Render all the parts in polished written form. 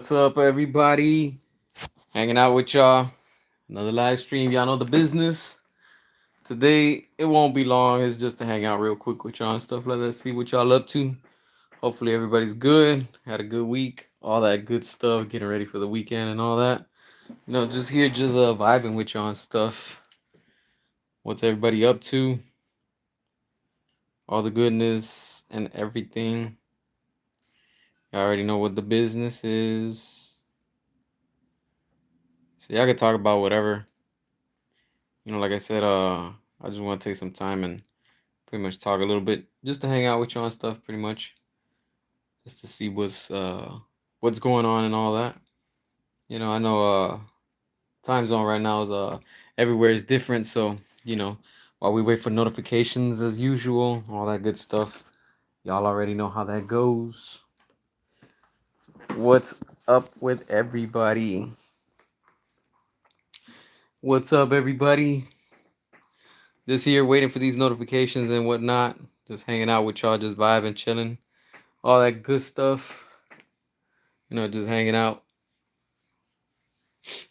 What's up, everybody? Hanging out with y'all. Another live stream. Y'all know the business. Today, it won't be long. It's just to hang out real quick with y'all and stuff like that. See what y'all up to. Hopefully, everybody's good. Had a good week. All that good stuff. Getting ready for the weekend and all that. Just here, just vibing with y'all and stuff. What's everybody up to? All the goodness and everything. Y'all already know what the business is. So, y'all can talk about whatever. Like I said, I just want to take some time and pretty much talk a little bit, just to hang out with y'all and stuff, pretty much, just to see what's going on and all that. I know time zone right now is everywhere is different, so while we wait for notifications as usual, all that good stuff. Y'all already know how that goes. What's up with everybody? What's up, everybody? Just here waiting for these notifications and whatnot. Just hanging out with y'all, just vibing, chilling, all that good stuff. Just hanging out.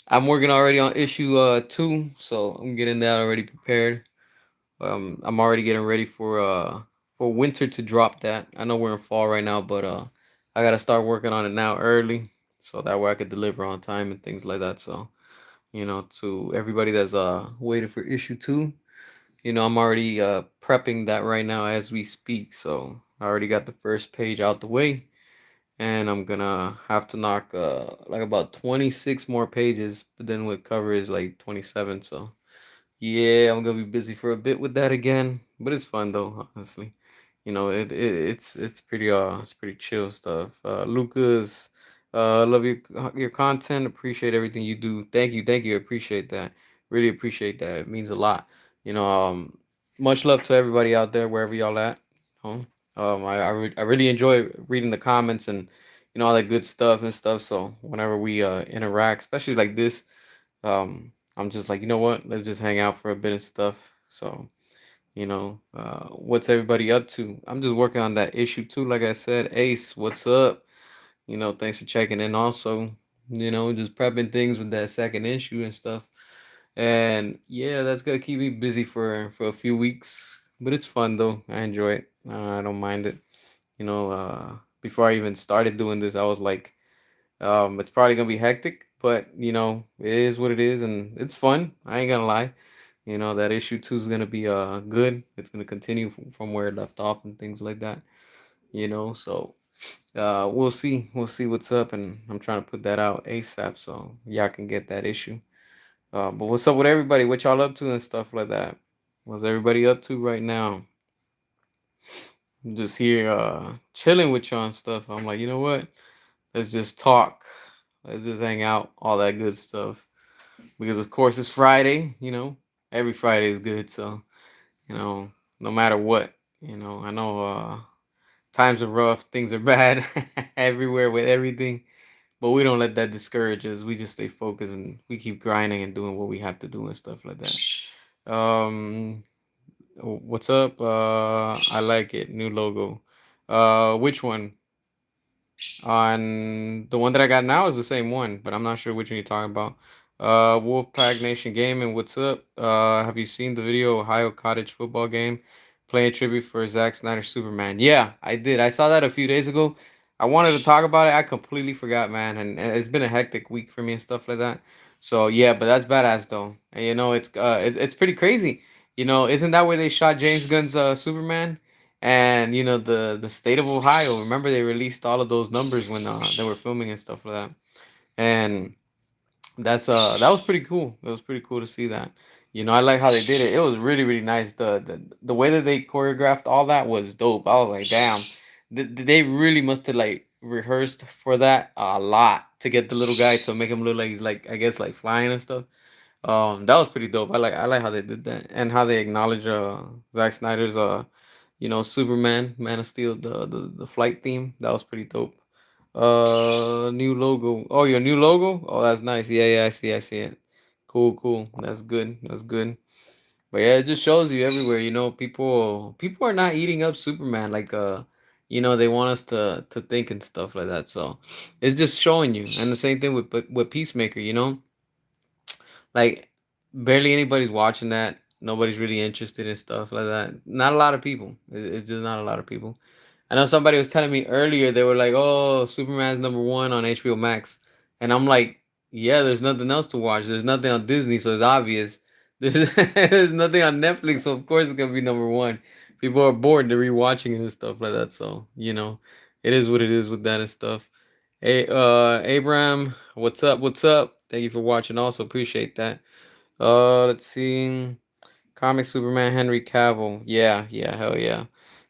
I'm working already on issue 2, so I'm getting that already prepared. I'm already getting ready for winter to drop that. I know we're in fall right now, but I gotta start working on it now early, so that way I could deliver on time and things like that. So to everybody that's waiting for issue 2, I'm already prepping that right now as we speak. So I already got the first page out the way, and I'm gonna have to knock like about 26 more pages, but then with cover is like 27. So yeah, I'm gonna be busy for a bit with that again, but it's fun though, honestly. It's pretty chill stuff. Lucas, love your content, appreciate everything you do. Thank you, appreciate that. Really appreciate that. It means a lot. You know, um Much love to everybody out there wherever y'all at. You I really enjoy reading the comments and all that good stuff and stuff. So whenever we interact, especially like this, I'm just like, you know what? Let's just hang out for a bit of stuff. So, what's everybody up to? I'm just working on that issue too. Like I said, Ace, what's up? Thanks for checking in. Also, just prepping things with that second issue and stuff. And yeah, that's gonna keep me busy for a few weeks. But it's fun though. I enjoy it. I don't mind it. Before I even started doing this, I was like, it's probably gonna be hectic, but it is what it is, and it's fun. I ain't gonna lie. That issue 2 is gonna be good. It's gonna continue from where it left off and things like that. So we'll see. We'll see what's up, and I'm trying to put that out ASAP so y'all can get that issue. But what's up with everybody? What y'all up to and stuff like that? What's everybody up to right now? I'm just here chilling with y'all and stuff. I'm like, you know what? Let's just talk. Let's just hang out, all that good stuff. Because of course it's Friday, Every Friday is good, so, no matter what, I know times are rough, things are bad everywhere with everything, but we don't let that discourage us. We just stay focused and we keep grinding and doing what we have to do and stuff like that. What's up? I like it. New logo. Which one? On the one that I got now is the same one, but I'm not sure which one you're talking about. Wolfpack Nation Gaming, what's up? Have you seen the video Ohio Cottage football game playing tribute for Zack Snyder Superman? Yeah, I did. I saw that a few days ago. I wanted to talk about it. I completely forgot, man, and it's been a hectic week for me and stuff like that. So yeah, but that's badass though. And it's pretty crazy. Isn't that where they shot James Gunn's Superman? And the state of Ohio. Remember they released all of those numbers when they were filming and stuff like that. And that was pretty cool. It was pretty cool to see that. I like how they did it. It was really really nice. The way that they choreographed all that was dope. I was like, damn, they really must have like rehearsed for that a lot to get the little guy to make him look like he's like I guess like flying and stuff. That was pretty dope. I like how they did that and how they acknowledge Zack Snyder's Superman, Man of Steel, the flight theme. That was pretty dope. New logo. Oh, your new logo? Oh, that's nice. Yeah, yeah, I see it. Cool, cool. That's good. That's good. But yeah, it just shows you everywhere. People are not eating up Superman like They want us to think and stuff like that. So it's just showing you. And the same thing with Peacemaker. Like barely anybody's watching that. Nobody's really interested in stuff like that. Not a lot of people. It's just not a lot of people. I know somebody was telling me earlier, they were like, "Oh, Superman's number one on HBO Max," and I'm like, "Yeah, there's nothing else to watch. There's nothing on Disney, so it's obvious. There's nothing on Netflix, so of course it's gonna be number one. People are bored, they're rewatching it and stuff like that. So it is what it is with that and stuff. Hey, Abraham, what's up? What's up? Thank you for watching. Also appreciate that. Let's see. Comic Superman Henry Cavill. Yeah, yeah, hell yeah.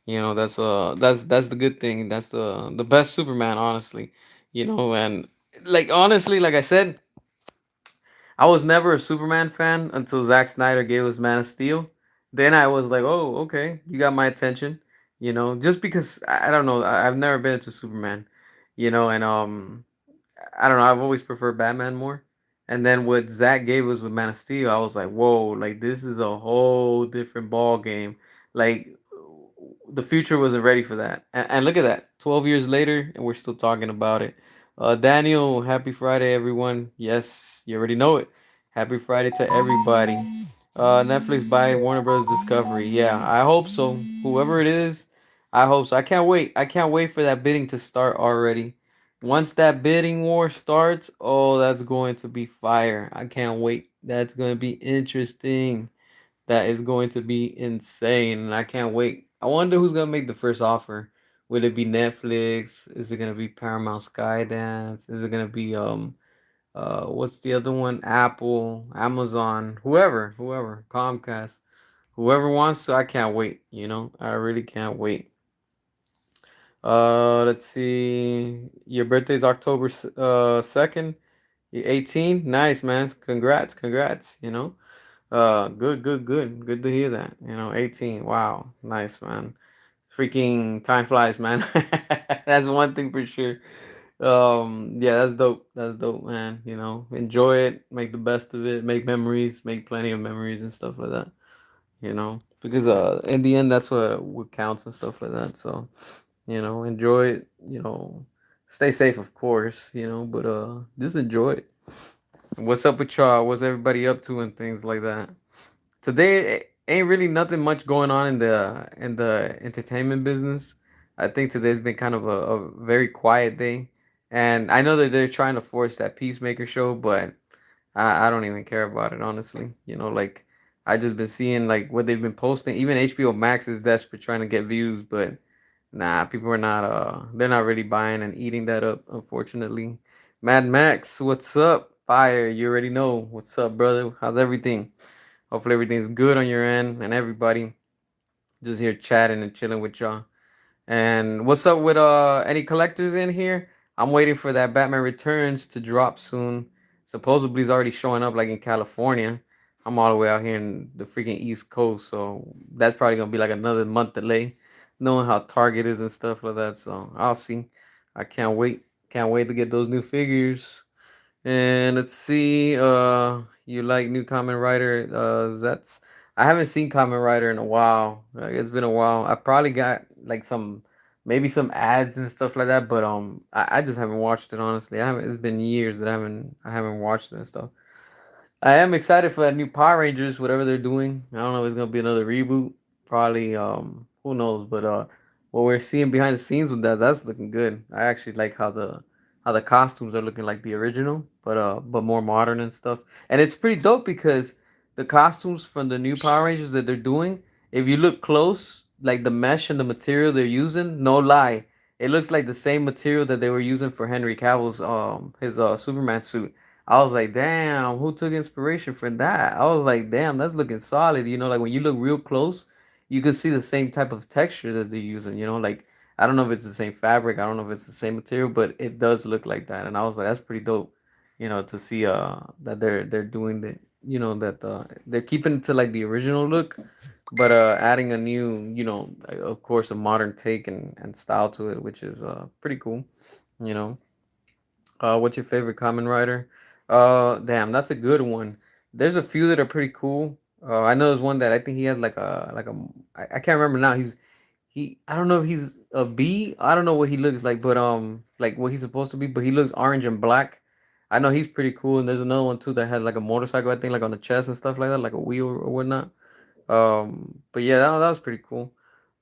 That's the good thing. That's the best Superman, honestly. And like honestly, like I said, I was never a Superman fan until Zack Snyder gave us Man of Steel. Then I was like, oh, okay, you got my attention. Just because I don't know, I've never been into Superman. And I don't know. I've always preferred Batman more. And then what Zach gave us with Man of Steel, I was like, whoa, like this is a whole different ball game. Like the future wasn't ready for that. And look at that, 12 years later, and we're still talking about it. Daniel, happy Friday, everyone. Yes, you already know it. Happy Friday to everybody. Netflix by Warner Bros. Discovery. Yeah, I hope so. Whoever it is, I hope so. I can't wait. I can't wait for that bidding to start already. Once that bidding war starts, oh, that's going to be fire. I can't wait. That's going to be interesting. That is going to be insane. And I can't wait. I wonder who's going to make the first offer. Would it be Netflix? Is it going to be Paramount Skydance? Is it going to be what's the other one? Apple, Amazon, whoever, Comcast. Whoever wants to, I can't wait, I really can't wait. Let's see. Your birthday's October 2nd. You're 18. Nice, man. Congrats, congrats, Good, good, good. Good to hear that. 18. Wow. Nice, man. Freaking time flies, man. That's one thing for sure. Yeah, that's dope. That's dope, man. Enjoy it, make the best of it, make memories, make plenty of memories and stuff like that. Because in the end that's what counts and stuff like that. So, enjoy it, stay safe of course, but just enjoy it. What's up with y'all? What's everybody up to and things like that? Today ain't really nothing much going on in the entertainment business. I think today's been kind of a very quiet day, and I know that they're trying to force that Peacemaker show, but I don't even care about it honestly. Like I just been seeing like what they've been posting. Even HBO Max is desperate trying to get views, but nah, people are not they're not really buying and eating that up, unfortunately. Mad Max, what's up? Fire, you already know. What's up, brother? How's everything? Hopefully everything's good on your end and everybody. Just here chatting and chilling with y'all. And what's up with any collectors in here? I'm waiting for that Batman Returns to drop soon. Supposedly it's already showing up like in California. I'm all the way out here in the freaking East Coast, so that's probably gonna be like another month delay, knowing how Target is and stuff like that. So I'll see. I can't wait. Can't wait to get those new figures. And let's see, you like new Kamen Rider? That's I haven't seen Kamen Rider in a while. Like, it's been a while. I probably got like maybe some ads and stuff like that, but I just haven't watched it honestly. I haven't. It's been years that I haven't watched it and stuff. I am excited for that new Power Rangers, whatever they're doing. I don't know if it's gonna be another reboot. Probably, who knows? But what we're seeing behind the scenes with that's looking good. I actually like how the costumes are looking like the original, but more modern and stuff. And it's pretty dope because the costumes from the new Power Rangers that they're doing, if you look close, like the mesh and the material they're using, no lie, it looks like the same material that they were using for Henry Cavill's his Superman suit. I was like, damn, who took inspiration from that? I was like, damn, that's looking solid. Like when you look real close, you can see the same type of texture that they're using. Like I don't know if it's the same fabric, I don't know if it's the same material, but it does look like that. And I was like, that's pretty dope. To see that they're doing the that they're keeping to like the original look, but adding a new, of course, a modern take and style to it, which is pretty cool. You know. What's your favorite common writer? Damn, that's a good one. There's a few that are pretty cool. I know there's one that I think he has like a I can't remember now. I don't know if he's a B. I don't know what he looks like, but like what he's supposed to be, but he looks orange and black. I know he's pretty cool, and there's another one too that had like a motorcycle, I think, like on the chest and stuff like that, like a wheel or whatnot. But yeah, that was pretty cool.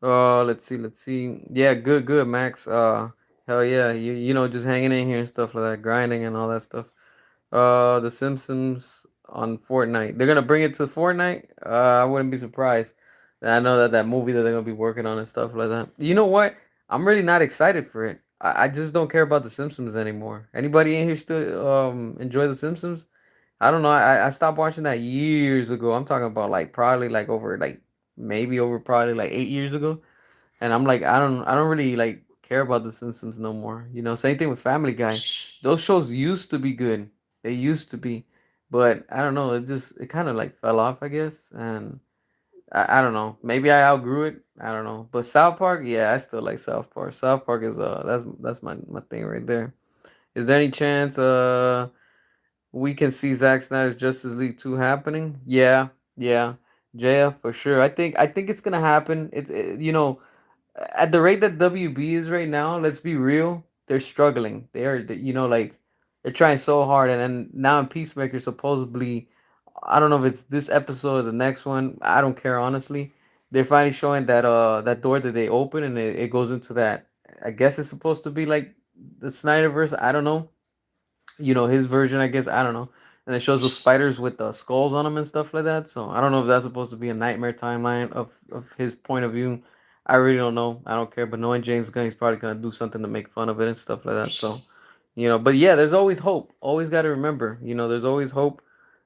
Let's see. Yeah, good, Max. Hell yeah, you know, just hanging in here and stuff like that, grinding and all that stuff. The Simpsons on Fortnite. They're gonna bring it to Fortnite. I wouldn't be surprised. And I know that that movie that they're gonna be working on and stuff like that. You know what? I'm really not excited for it. I just don't care about the Simpsons anymore. Anybody in here still enjoy the Simpsons? I don't know. I stopped watching that years ago. I'm talking about like probably like over like maybe over probably like 8 years ago. And I'm like, I don't really like care about the Simpsons no more. You know, same thing with Family Guy. Those shows used to be good. They used to be. But I don't know, it kind of like fell off, I guess. And I don't know. Maybe I outgrew it. I don't know. But South Park, yeah, I still like South Park. South Park is that's my thing right there. Is there any chance we can see Zack Snyder's Justice League 2 happening? Yeah, yeah. JF for sure. I think it's gonna happen. You know, at the rate that WB is right now, let's be real, they're struggling. You know, like they're trying so hard, and then now in Peacemaker, supposedly, I don't know if it's this episode or the next one. I don't care honestly. They're finally showing that that door that they open, and it goes into that. I guess it's supposed to be like the Snyderverse. I don't know, you know, his version, I guess. I don't know. And it shows those spiders with the skulls on them and stuff like that. So I don't know if that's supposed to be a nightmare timeline of his point of view. I really don't know. I don't care. But knowing James Gunn, he's probably gonna do something to make fun of it and stuff like that. So, you know, but yeah, there's always hope. Always got to remember, you know, there's always hope.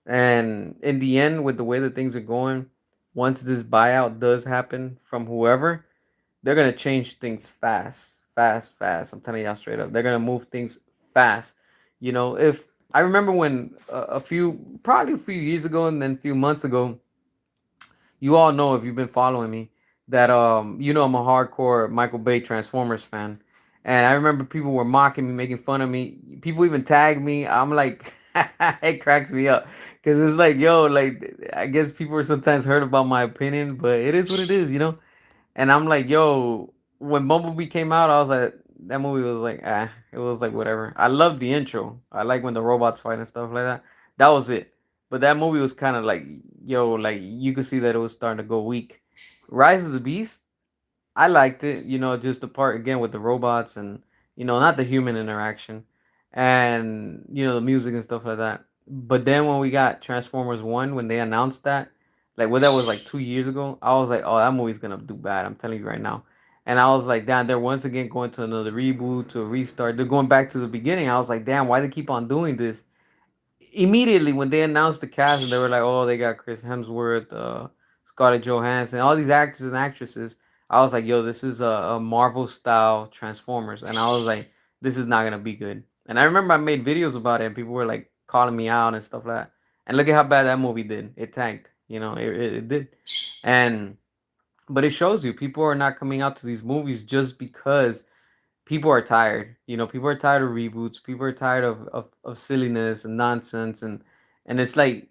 And in the end, with the way that things are going, once this buyout does happen from whoever, they're gonna change things fast, fast, fast. I'm telling y'all straight up, they're gonna move things fast. You know, if I remember when probably a few years ago and then a few months ago, you all know if you've been following me that you know I'm a hardcore Michael Bay Transformers fan, and I remember people were mocking me, making fun of me. People even tagged me. I'm like, it cracks me up because it's like, yo, like I guess people are sometimes hurt about my opinion, but it is what it is, you know. And I'm like, yo, when Bumblebee came out, I was like, that movie was like, ah, it was like whatever. I loved the intro. I like when the robots fight and stuff like that. That was it. But that movie was kind of like, yo, like you could see that it was starting to go weak. Rise of the Beast, I liked it, you know, just the part again with the robots and you know, not the human interaction and you know the music and stuff like that. But then when we got Transformers 1 when they announced that, like what that was like 2 years ago, I was like, "Oh, that movie's going to do bad. I'm telling you right now." And I was like, "Damn, they're once again going to another reboot, to a restart. They're going back to the beginning." I was like, "Damn, why they keep on doing this?" Immediately when they announced the cast and they were like, "Oh, they got Chris Hemsworth, Scarlett Johansson, all these actors and actresses," I was like, "Yo, this is a Marvel style Transformers," and I was like, "This is not gonna be good." And I remember I made videos about it, and people were like calling me out and stuff like that. And look at how bad that movie did. It tanked. You know, it did. And but it shows you people are not coming out to these movies just because people are tired. You know, people are tired of reboots. People are tired of silliness and nonsense, and it's like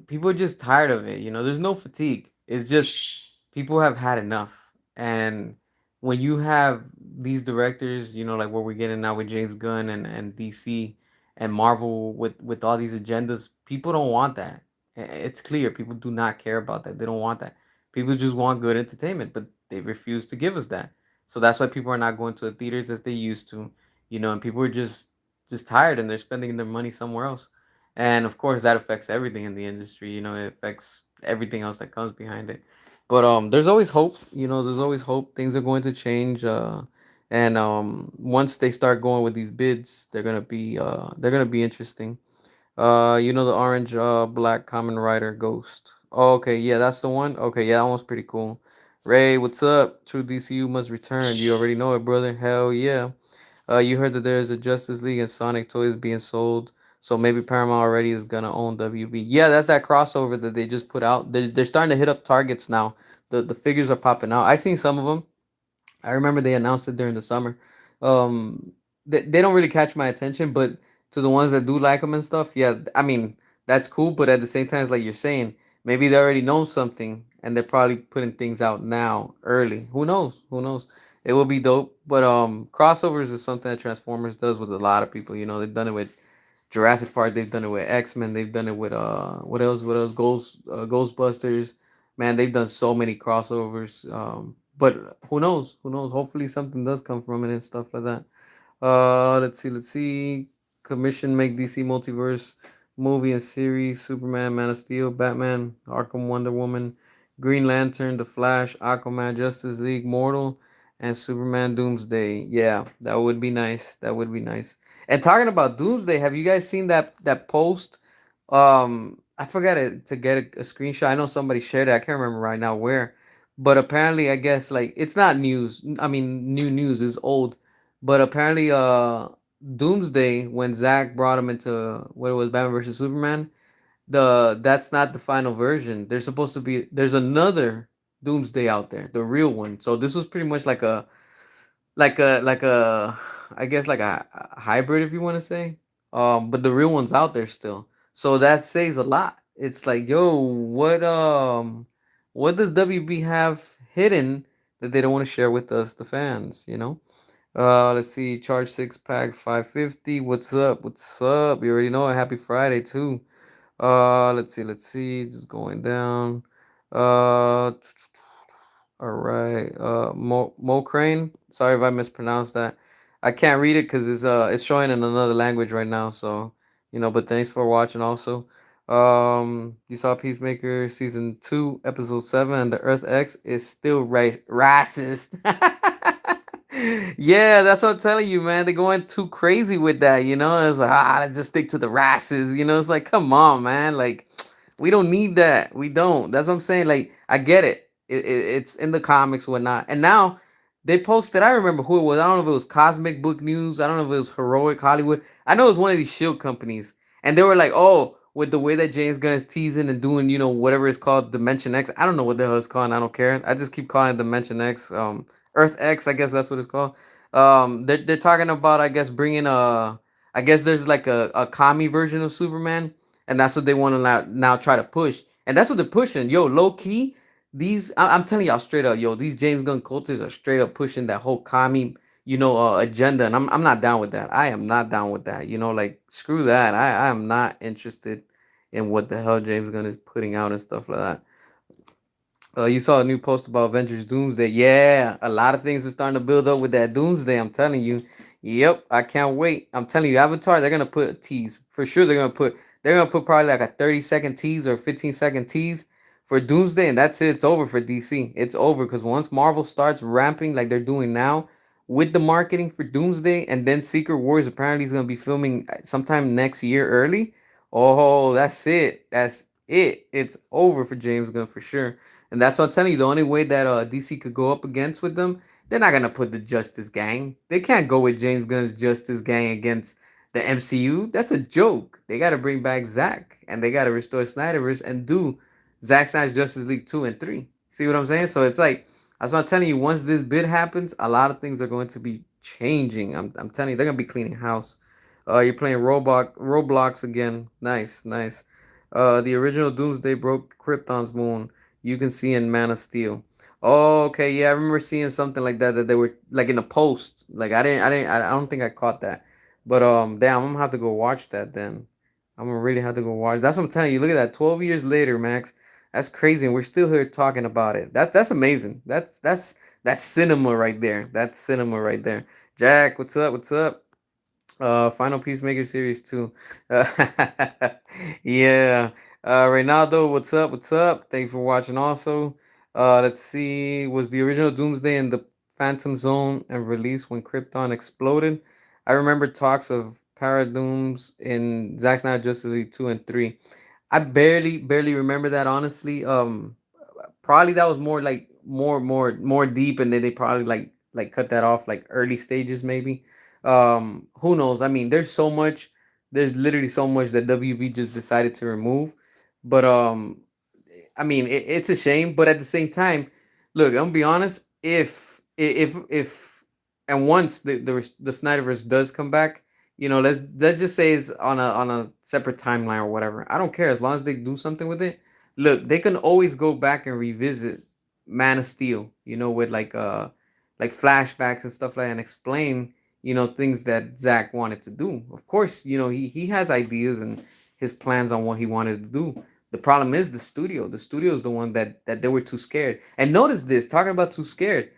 people are just tired of it. You know, there's no fatigue. It's just people have had enough. And when you have these directors, you know, like what we're getting now with James Gunn and DC and Marvel with all these agendas, people don't want that. It's clear people do not care about that. They don't want that. People just want good entertainment, but they refuse to give us that. So that's why people are not going to the theaters as they used to, you know, and people are just tired and they're spending their money somewhere else. And of course that affects everything in the industry, you know, it affects everything else that comes behind it. But there's always hope, you know, there's always hope. Things are going to change and once they start going with these bids, they're going to be interesting. You know the orange black common rider ghost. Oh, okay, yeah, that's the one. Okay, yeah, that one's pretty cool. Ray, what's up? True DCU must return. You already know it, brother. Hell yeah. You heard that there's a Justice League and Sonic toys being sold. So maybe Paramount already is gonna own WB. Yeah, that's that crossover that they just put out. They're starting to hit up targets now. The figures are popping out. I seen some of them. I remember they announced it during the summer. They don't really catch my attention, but to the ones that do like them and stuff, yeah, I mean that's cool. But at the same time, it's like you're saying, Maybe they already know something and they're probably putting things out now early. Who knows? Who knows? It will be dope. But crossovers is something that Transformers does with a lot of people. You know, they've done it with Jurassic Park, they've done it with X-Men, they've done it with what else? What else? Ghostbusters. Man, they've done so many crossovers. But who knows? Who knows? Hopefully something does come from it and stuff like that. Let's see. Commission make DC Multiverse movie and series: Superman, Man of Steel, Batman, Arkham, Wonder Woman, Green Lantern, The Flash, Aquaman, Justice League, Mortal, and Superman Doomsday. Yeah, that would be nice. That would be nice. And talking about Doomsday, have you guys seen that post? I forgot it to get a screenshot. I know somebody shared it. I can't remember right now where, but apparently, I guess like it's not news. I mean, new news is old, but apparently, Doomsday when Zack brought him into what it was Batman versus Superman, that's not the final version. There's another Doomsday out there, the real one. So this was pretty much like a I guess like a hybrid if you want to say. But the real one's out there still. So that says a lot. It's like, yo, what does WB have hidden that they don't want to share with us, the fans, you know? Let's see. Charge six pack 550. What's up? What's up? You already know it. Happy Friday too. Let's see. Let's see. Just going down. Uh, all right. Mo Crane. Sorry if I mispronounced that. I can't read it because it's showing in another language right now. So but thanks for watching also. You saw Peacemaker season 2, episode 7, and the Earth X is still racist. Yeah, that's what I'm telling you, man. They're going too crazy with that, you know? It's like, let's just stick to the races, you know? It's like, come on, man. Like, we don't need that. We don't. That's what I'm saying. Like, I get it. It's in the comics, whatnot. And now they posted, I remember who it was. I don't know if it was Cosmic Book News. I don't know if it was Heroic Hollywood. I know it was one of these shield companies. And they were like, oh, with the way that James Gunn is teasing and doing, whatever it's called, Dimension X. I don't know what the hell it's called. I don't care. I just keep calling it Dimension X. Earth X, I guess that's what it's called. They're talking about, I guess, bringing I guess there's like a commie version of Superman, and that's what they want to now try to push, and that's what they're pushing. Yo, low key, I'm telling y'all straight up, yo, these James Gunn cultists are straight up pushing that whole commie, agenda, and I'm not down with that. I am not down with that. Like screw that. I am not interested in what the hell James Gunn is putting out and stuff like that. You saw a new post about Avengers Doomsday. Yeah, a lot of things are starting to build up with that Doomsday. I'm telling you. Yep, I can't wait. I'm telling you, Avatar, they're gonna put a tease. For sure they're gonna put probably like a 30-second tease or 15-second tease for Doomsday, and that's it. It's over for DC. It's over because once Marvel starts ramping like they're doing now with the marketing for Doomsday, and then Secret Wars apparently is gonna be filming sometime next year early. Oh, that's it. That's it. It's over for James Gunn for sure. And that's what I'm telling you. The only way that DC could go up against with them, they're not gonna put the Justice Gang. They can't go with James Gunn's Justice Gang against the MCU. That's a joke. They gotta bring back Zack and they gotta restore Snyderverse and do Zack Snyder's Justice League 2 and 3. See what I'm saying? So it's like that's what I'm telling you. Once this bid happens, a lot of things are going to be changing. I'm telling you, they're gonna be cleaning house. You're playing Roblox again. Nice, nice. The original Doomsday broke Krypton's moon. You can see in Man of Steel. Oh, okay, yeah, I remember seeing something like that they were like in a post. Like I don't think I caught that. But damn, I'm gonna have to go watch that then. I'm gonna really have to go watch. That's what I'm telling you. Look at that. 12 years later, Max. That's crazy, and we're still here talking about it. That's amazing. That's cinema right there. That's cinema right there. Jack, what's up? What's up? Final Peacemaker series 2. Uh, yeah. Reynaldo, what's up? What's up? Thank you for watching also. Let's see. Was the original Doomsday in the Phantom Zone and released when Krypton exploded? I remember talks of Paradooms in Zack Snyder Justice League 2 and 3. I barely remember that honestly. Probably that was more like more deep, and then they probably like cut that off like early stages maybe. Who knows? I mean, there's literally so much that WB just decided to remove. But I mean, it's a shame, but at the same time, look, I'm gonna be honest. If and once the Snyderverse does come back, let's just say it's on a separate timeline or whatever. I don't care as long as they do something with it. look, they can always go back and revisit Man of Steel, with like flashbacks and stuff like that, and explain, things that Zach wanted to do. Of course, he has ideas and his plans on what he wanted to do. The problem is the studio. The studio is the one that they were too scared. And notice this, talking about too scared.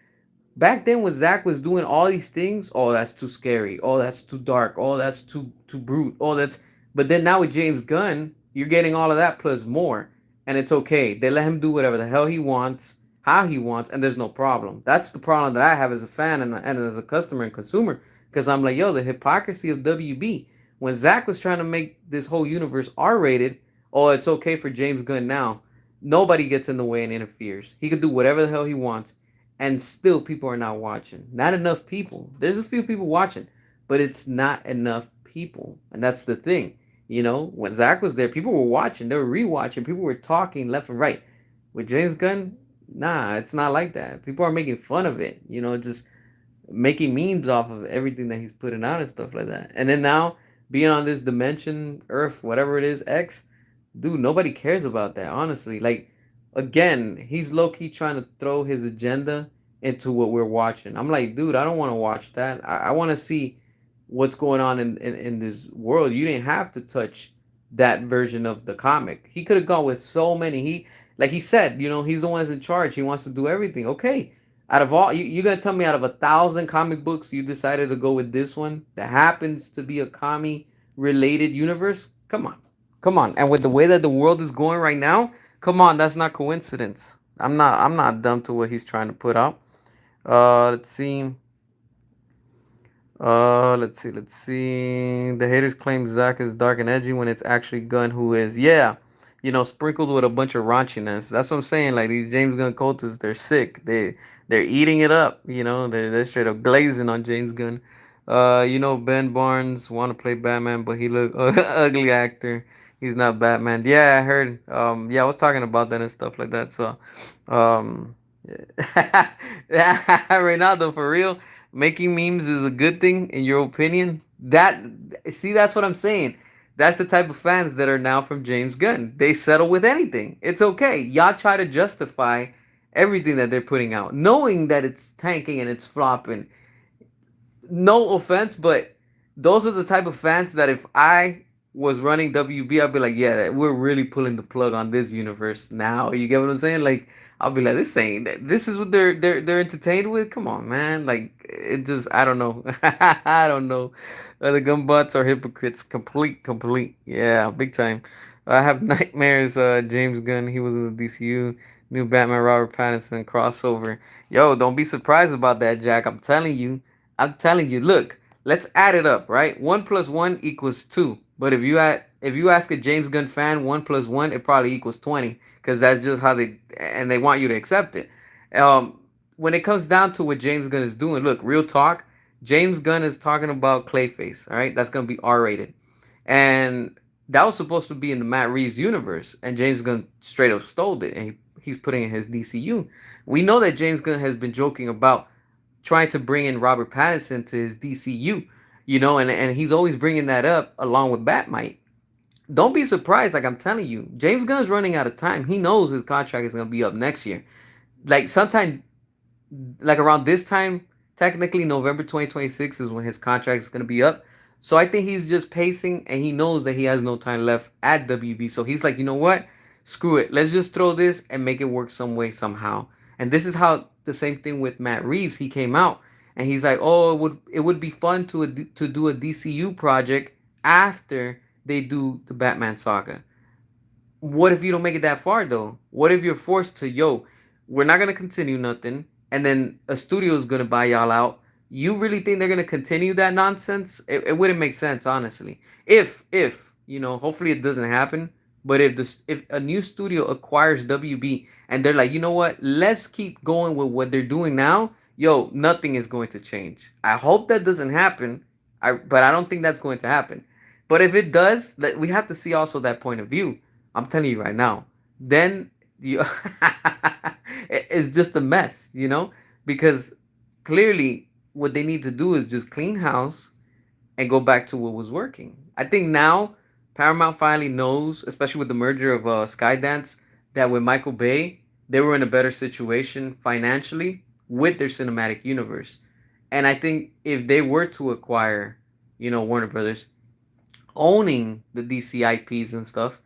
Back then when Zach was doing all these things, oh, that's too scary. Oh, that's too dark. Oh, that's too brute. Oh, that's but then now with James Gunn, you're getting all of that plus more. And it's okay. They let him do whatever the hell he wants, how he wants, and there's no problem. That's the problem that I have as a fan and as a customer and consumer. Because I'm like, yo, the hypocrisy of WB. When Zach was trying to make this whole universe R-rated, oh, it's okay for James Gunn now. Nobody gets in the way and interferes. He could do whatever the hell he wants, and still people are not watching. Not enough people. There's a few people watching, but it's not enough people, and that's the thing. When Zach was there, people were watching, they were rewatching, people were talking left and right. With James Gunn, nah, it's not like that. People are making fun of it. Just making memes off of everything that he's putting out and stuff like that. And then now being on this dimension, Earth, whatever it is, X, dude, nobody cares about that, honestly. Like, again, he's low key trying to throw his agenda into what we're watching. I'm like, dude, I don't want to watch that. I want to see what's going on in this world. You didn't have to touch that version of the comic. He could have gone with so many. Like he said, he's the one that's in charge. He wants to do everything. Okay. Out of all, you're gonna tell me out of 1,000 comic books, you decided to go with this one that happens to be a comic related universe? Come on. Come on. And with the way that the world is going right now, come on, that's not coincidence. I'm not dumb to what he's trying to put out. Let's see. Let's see. The haters claim Zack is dark and edgy when it's actually Gunn who is. Yeah, sprinkled with a bunch of raunchiness. That's what I'm saying. Like these James Gunn cultists, they're sick. They're eating it up. They're straight up glazing on James Gunn. Ben Barnes want to play Batman, but he look ugly actor. He's not Batman. Yeah, I heard. Yeah, I was talking about that and stuff like that. So, um, yeah, Reynaldo, for real, making memes is a good thing in your opinion. That's what I'm saying. That's the type of fans that are now from James Gunn. They settle with anything. It's okay. Y'all try to justify everything that they're putting out, knowing that it's tanking and it's flopping. No offense, but those are the type of fans that if I was running WB, I'd be like, yeah, we're really pulling the plug on this universe now. You get what I'm saying? Like, I'll be like, this is what they're entertained with. Come on, man. Like, it just, I don't know. I don't know. The gumbutts are hypocrites. Complete. Yeah, big time. I have nightmares. James Gunn, he was in the DCU. New Batman, Robert Pattinson crossover. Yo, don't be surprised about that, Jack. I'm telling you, look, let's add it up, right? 1 plus 1 equals 2. But if you ask a James Gunn fan 1 plus 1, it probably equals 20. Because that's just how they want you to accept it. When it comes down to what James Gunn is doing, look, real talk, James Gunn is talking about Clayface, all right? That's gonna be R-rated. And that was supposed to be in the Matt Reeves universe, and James Gunn straight up stole it, and he's putting in his DCU. We know that James Gunn has been joking about trying to bring in Robert Pattinson to his DCU, and he's always bringing that up along with Batmite. Don't be surprised, like I'm telling you, James Gunn's running out of time. He knows his contract is gonna be up next year. Like sometime, like around this time, technically November 2026 is when his contract is gonna be up. So I think he's just pacing, and he knows that he has no time left at WB. So he's like, you know what? Screw it. Let's just throw this and make it work some way somehow. And this is how the same thing with Matt Reeves. He came out and he's like, oh, it would be fun to do a DCU project after they do the Batman saga. What if you don't make it that far though? What if you're forced to, yo, we're not gonna continue nothing, and then a studio is gonna buy y'all out? You really think they're gonna continue that nonsense? It wouldn't make sense, honestly. If hopefully it doesn't happen. But if a new studio acquires WB and they're like, you know what, let's keep going with what they're doing now, yo, nothing is going to change. I hope that doesn't happen. But I don't think that's going to happen. But if it does, we have to see also that point of view. I'm telling you right now. Then you, it's just a mess. Because clearly what they need to do is just clean house and go back to what was working. I think now Paramount finally knows, especially with the merger of Skydance, that with Michael Bay, they were in a better situation financially with their cinematic universe. And I think if they were to acquire, Warner Brothers, owning the DC IPs and stuff,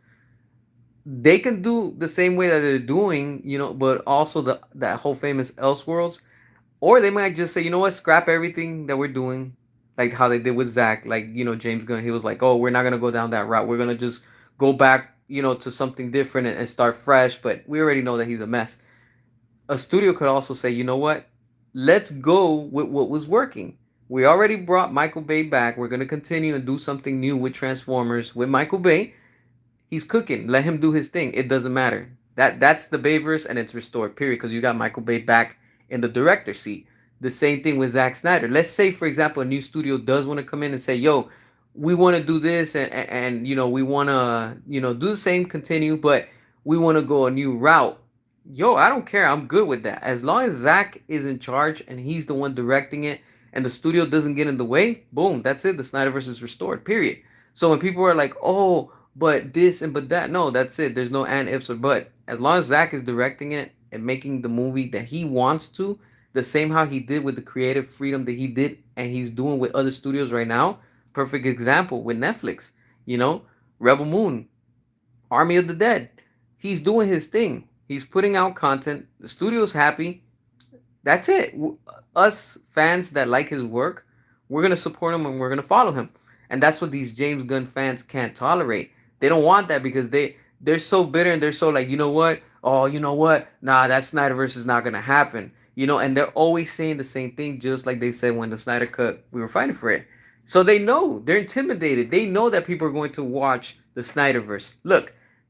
they can do the same way that they're doing, but also that whole famous Elseworlds. Or they might just say, you know what, scrap everything that we're doing, like how they did with Zach. Like, James Gunn, he was like, oh, we're not gonna go down that route. We're gonna just go back, to something different and start fresh. But we already know that he's a mess. A studio could also say, you know what, let's go with what was working. We already brought Michael Bay back. We're gonna continue and do something new with Transformers with Michael Bay. He's cooking. Let him do his thing. It doesn't matter. That's the Bayverse, and it's restored. Period. Because you got Michael Bay back in the director seat. The same thing with Zack Snyder. Let's say, for example, a new studio does want to come in and say, "Yo, we want to do this, and we want to do the same, continue, but we want to go a new route." Yo, I don't care. I'm good with that. As long as Zack is in charge and he's the one directing it, and the studio doesn't get in the way, boom, that's it. The Snyderverse is restored. Period. So when people are like, "Oh, but this and but that," no, that's it. There's no and ifs or but. As long as Zach is directing it and making the movie that he wants to, the same how he did with the creative freedom that he did and he's doing with other studios right now. Perfect example with Netflix. You know, Rebel Moon, Army of the Dead. He's doing his thing. He's putting out content. The studio's happy. That's it. Us fans that like his work, we're gonna support him and we're gonna follow him. And that's what these James Gunn fans can't tolerate. They don't want that because they're so bitter and they're so like, you know what? Oh, you know what? Nah, that Snyderverse is not gonna happen. And they're always saying the same thing, just like they said when the Snyder Cut, we were fighting for it. So they know they're intimidated. They know that people are going to watch the Snyderverse.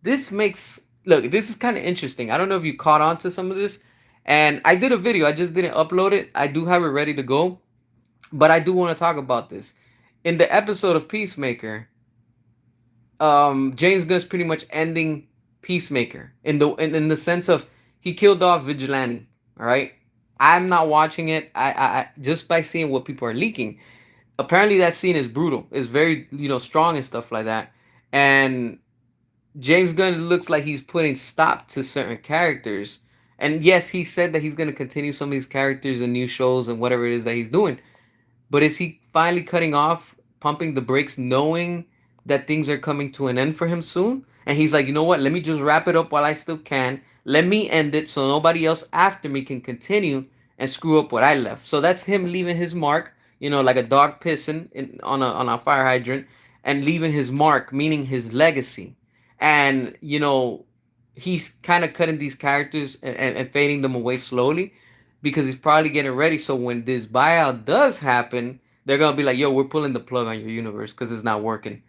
This is kind of interesting. I don't know if you caught on to some of this, and I did a video. I just didn't upload it. I do have it ready to go, but I do want to talk about this. In the episode of Peacemaker, James Gunn's pretty much ending Peacemaker in the sense of he killed off Vigilante. All right, I'm not watching it. I just by seeing what people are leaking. Apparently, that scene is brutal. It's very strong and stuff like that. And James Gunn looks like he's putting stop to certain characters. And yes, he said that he's going to continue some of these characters and new shows and whatever it is that he's doing. But is he finally cutting off, pumping the brakes, knowing that things are coming to an end for him soon? And he's like, you know what? Let me just wrap it up while I still can. Let me end it so nobody else after me can continue and screw up what I left. So that's him leaving his mark, like a dog pissing on a fire hydrant and leaving his mark, meaning his legacy. And, he's kind of cutting these characters and fading them away slowly because he's probably getting ready. So when this buyout does happen, they're gonna be like, "Yo, we're pulling the plug on your universe because it's not working."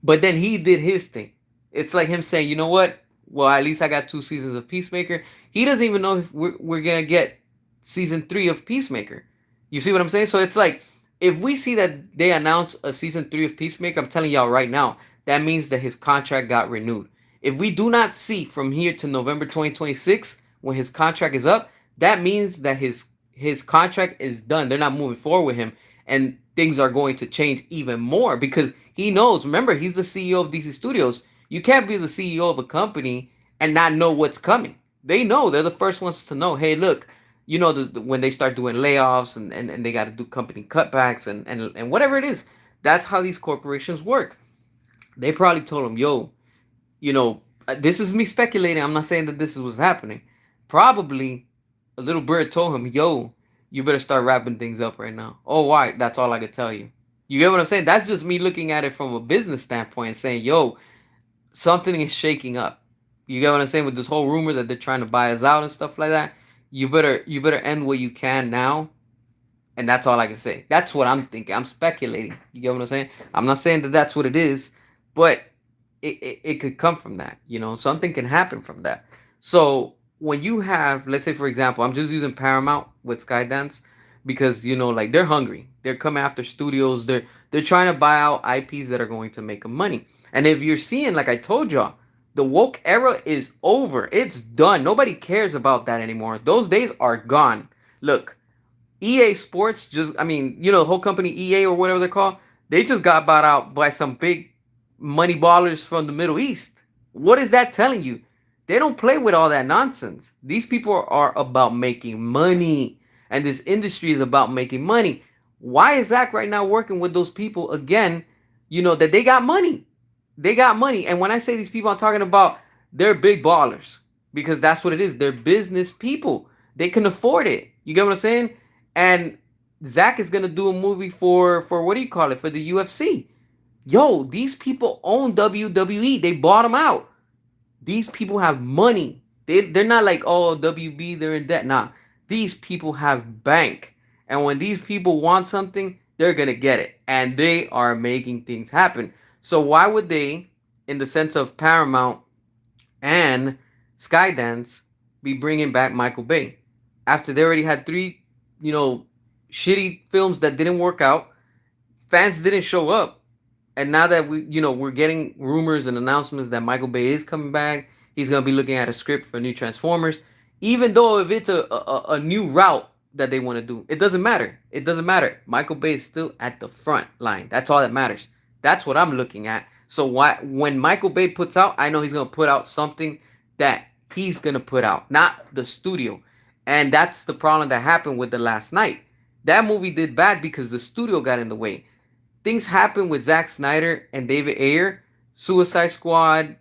But then he did his thing. It's like him saying, "You know what? Well, at least I got 2 seasons of Peacemaker." He doesn't even know if we're gonna get season 3 of Peacemaker. You see what I'm saying? So it's like if we see that they announce a season 3 of Peacemaker, I'm telling y'all right now, that means that his contract got renewed. If we do not see from here to November 2026 when his contract is up, that means that his contract is done. They're not moving forward with him, and things are going to change even more because he knows. Remember, he's the CEO of DC Studios. You can't be the CEO of a company and not know what's coming. They know. They're the first ones to know. Hey, look, when they start doing layoffs and they got to do company cutbacks and whatever it is, that's how these corporations work. They probably told him, "Yo, this is me speculating. I'm not saying that this is what's happening. Probably a little bird told him, "Yo, you better start wrapping things up right now." Oh, why? That's all I could tell you. You get what I'm saying? That's just me looking at it from a business standpoint and saying, "Yo, something is shaking up." You get what I'm saying with this whole rumor that they're trying to buy us out and stuff like that. You better end what you can now, and that's all I can say. That's what I'm thinking. I'm speculating. You get what I'm saying? I'm not saying that that's what it is, but it could come from that. Something can happen from that. So when you have, let's say, for example, I'm just using Paramount with Skydance because like they're hungry. They're coming after studios. They're trying to buy out IPs that are going to make them money. And if you're seeing, like I told y'all, the woke era is over. It's done. Nobody cares about that anymore. Those days are gone. Look, EA Sports the whole company EA or whatever they're called, they just got bought out by some big money ballers from the Middle East. What is that telling you? They don't play with all that nonsense. These people are about making money, and this industry is about making money. Why is Zach right now working with those people again? You know that they got money. They got money, and when I say these people, I'm talking about they're big ballers because that's what it is. They're business people. They can afford it. You get what I'm saying? And Zach is gonna do a movie for what do you call it, for the UFC. Yo, these people own WWE. They bought them out. These people have money. They're not like, oh, WB, they're in debt. Nah, these people have bank. And when these people want something, they're going to get it. And they are making things happen. So why would they, in the sense of Paramount and Skydance, be bringing back Michael Bay? After they already had three, you know, shitty films that didn't work out, fans didn't show up, and now that we're getting rumors and announcements that Michael Bay is coming back, he's gonna be looking at a script for new Transformers. Even though if it's a new route that they want to do, it doesn't matter. It doesn't matter. Michael Bay is still at the front line. That's all that matters. That's what I'm looking at. So why when Michael Bay puts out, I know he's gonna put out something that he's gonna put out, not the studio. And that's the problem that happened with The Last Night. That movie did bad because the studio got in the way. Things happen with Zack Snyder and David Ayer, Suicide Squad,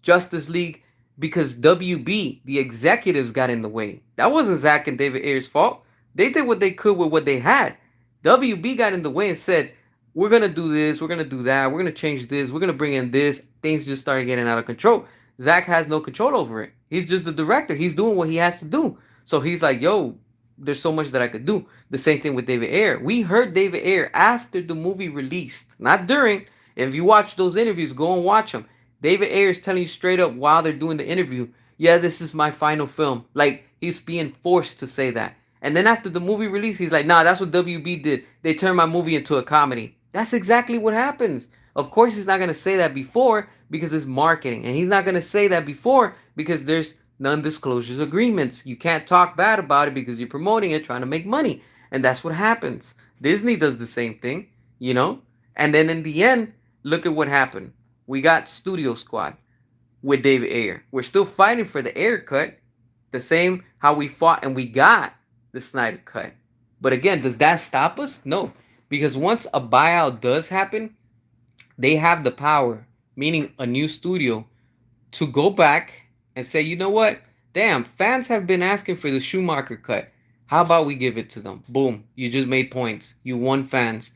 Justice League, because WB, the executives, got in the way. That wasn't Zack and David Ayer's fault. They did what they could with what they had. WB got in the way and said, we're going to do this, we're going to do that, we're going to change this, we're going to bring in this. Things just started getting out of control. Zack has no control over it. He's just the director. He's doing what he has to do. So he's like, yo, there's so much that I could do. The same thing with David Ayer. We heard David Ayer after the movie released, not during. If you watch those interviews, go and watch them. David Ayer is telling you straight up while they're doing the interview, yeah, this is my final film. Like, he's being forced to say that. And then after the movie release, he's like, nah, that's what WB did. They turned my movie into a comedy. That's exactly what happens. Of course, he's not going to say that before because it's marketing. And he's not going to say that before because there's non-disclosure agreements. You can't talk bad about it because you're promoting it, trying to make money. And that's what happens. Disney does the same thing, you know? And then in the end, look at what happened. We got Studio Squad with David Ayer. We're still fighting for the Ayer cut, the same how we fought and we got the Snyder cut. But again, does that stop us? No. Because once a buyout does happen, they have the power, meaning a new studio, to go back and say, you know what? Damn, fans have been asking for the Schumacher cut. How about we give it to them? Boom. You just made points. You won fans.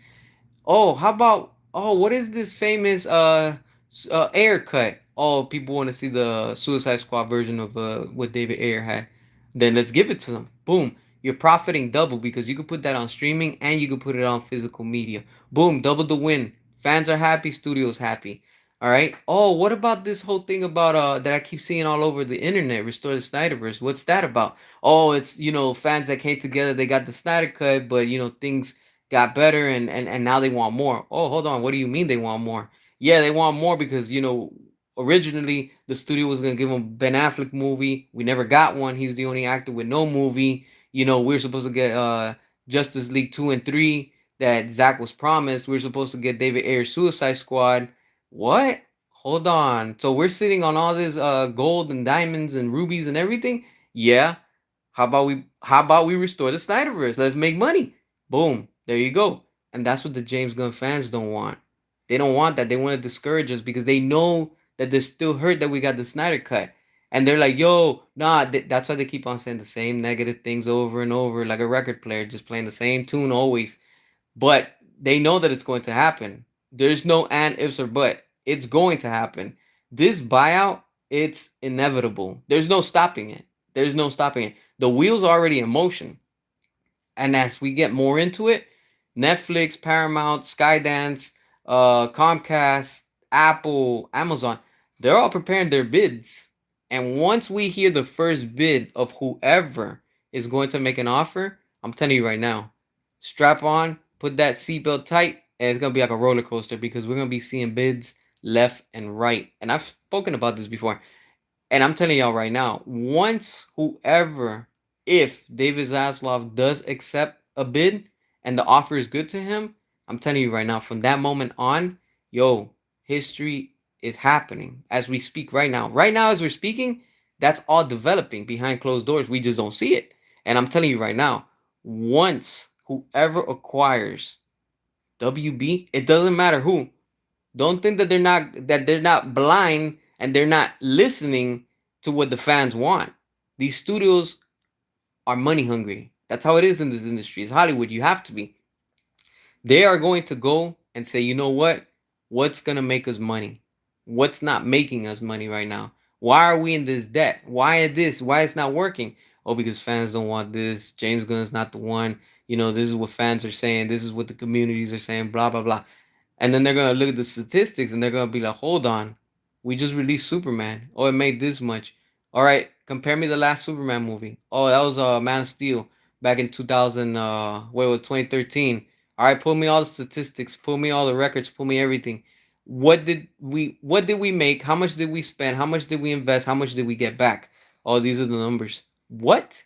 Oh, how about what is this famous Ayer cut? Oh, people want to see the Suicide Squad version of what David Ayer had. Then let's give it to them. Boom. You're profiting double because you can put that on streaming and you can put it on physical media. Boom, double the win. Fans are happy, studios happy. All right. Oh, what about this whole thing about that I keep seeing all over the internet? Restore the Snyderverse. What's that about? Oh, it's fans that came together. They got the Snyder cut, but things got better and now they want more. Oh, hold on. What do you mean they want more? Yeah, they want more because originally the studio was gonna give him Ben Affleck movie. We never got one. He's the only actor with no movie. We're supposed to get Justice League 2 and 3 that Zack was promised. We're supposed to get David Ayer's Suicide Squad. What? Hold on. So we're sitting on all this gold and diamonds and rubies and everything? Yeah. How about we restore the Snyderverse? Let's make money. Boom. There you go. And that's what the James Gunn fans don't want. They don't want that. They want to discourage us because they know that they're still hurt that we got the Snyder cut. And they're like, yo, nah, that's why they keep on saying the same negative things over and over, like a record player just playing the same tune always. But they know that it's going to happen. There's no and, ifs, or but. It's going to happen. This buyout, it's inevitable. There's no stopping it. There's no stopping it. The wheel's already in motion. And as we get more into it, Netflix, Paramount, Skydance, Comcast, Apple, Amazon, they're all preparing their bids. And once we hear the first bid of whoever is going to make an offer, I'm telling you right now, strap on, put that seatbelt tight, and it's going to be like a roller coaster because we're going to be seeing bids left and right. And I've spoken about this before. And I'm telling y'all right now, once whoever, if David Zaslav does accept a bid and the offer is good to him, I'm telling you right now, from that moment on, history is happening as we speak right now. Right now, as we're speaking, That's all developing behind closed doors. We just don't see it. And I'm telling you right now, once whoever acquires WB, it doesn't matter who. Don't think that they're not blind and they're not listening to what the fans want. These studios are money hungry. That's how it is in this industry. It's Hollywood. You have to be. They are going to go and say, you know what? What's going to make us money? What's not making us money right now? Why are we in this debt? Why is this? Why it's not working? Oh, because fans don't want this. James Gunn's not the one. This is what fans are saying. This is what the communities are saying. Blah, blah, blah. And then they're gonna look at the statistics and they're gonna be like, hold on, we just released Superman. Oh, it made this much. All right, compare me the last Superman movie. Oh, that was Man of Steel back in 2000. What was 2013? All right, pull me all the statistics, pull me all the records, pull me everything. What did we make? How much did we spend? How much did we invest? How much did we get back? Oh, these are the numbers. What?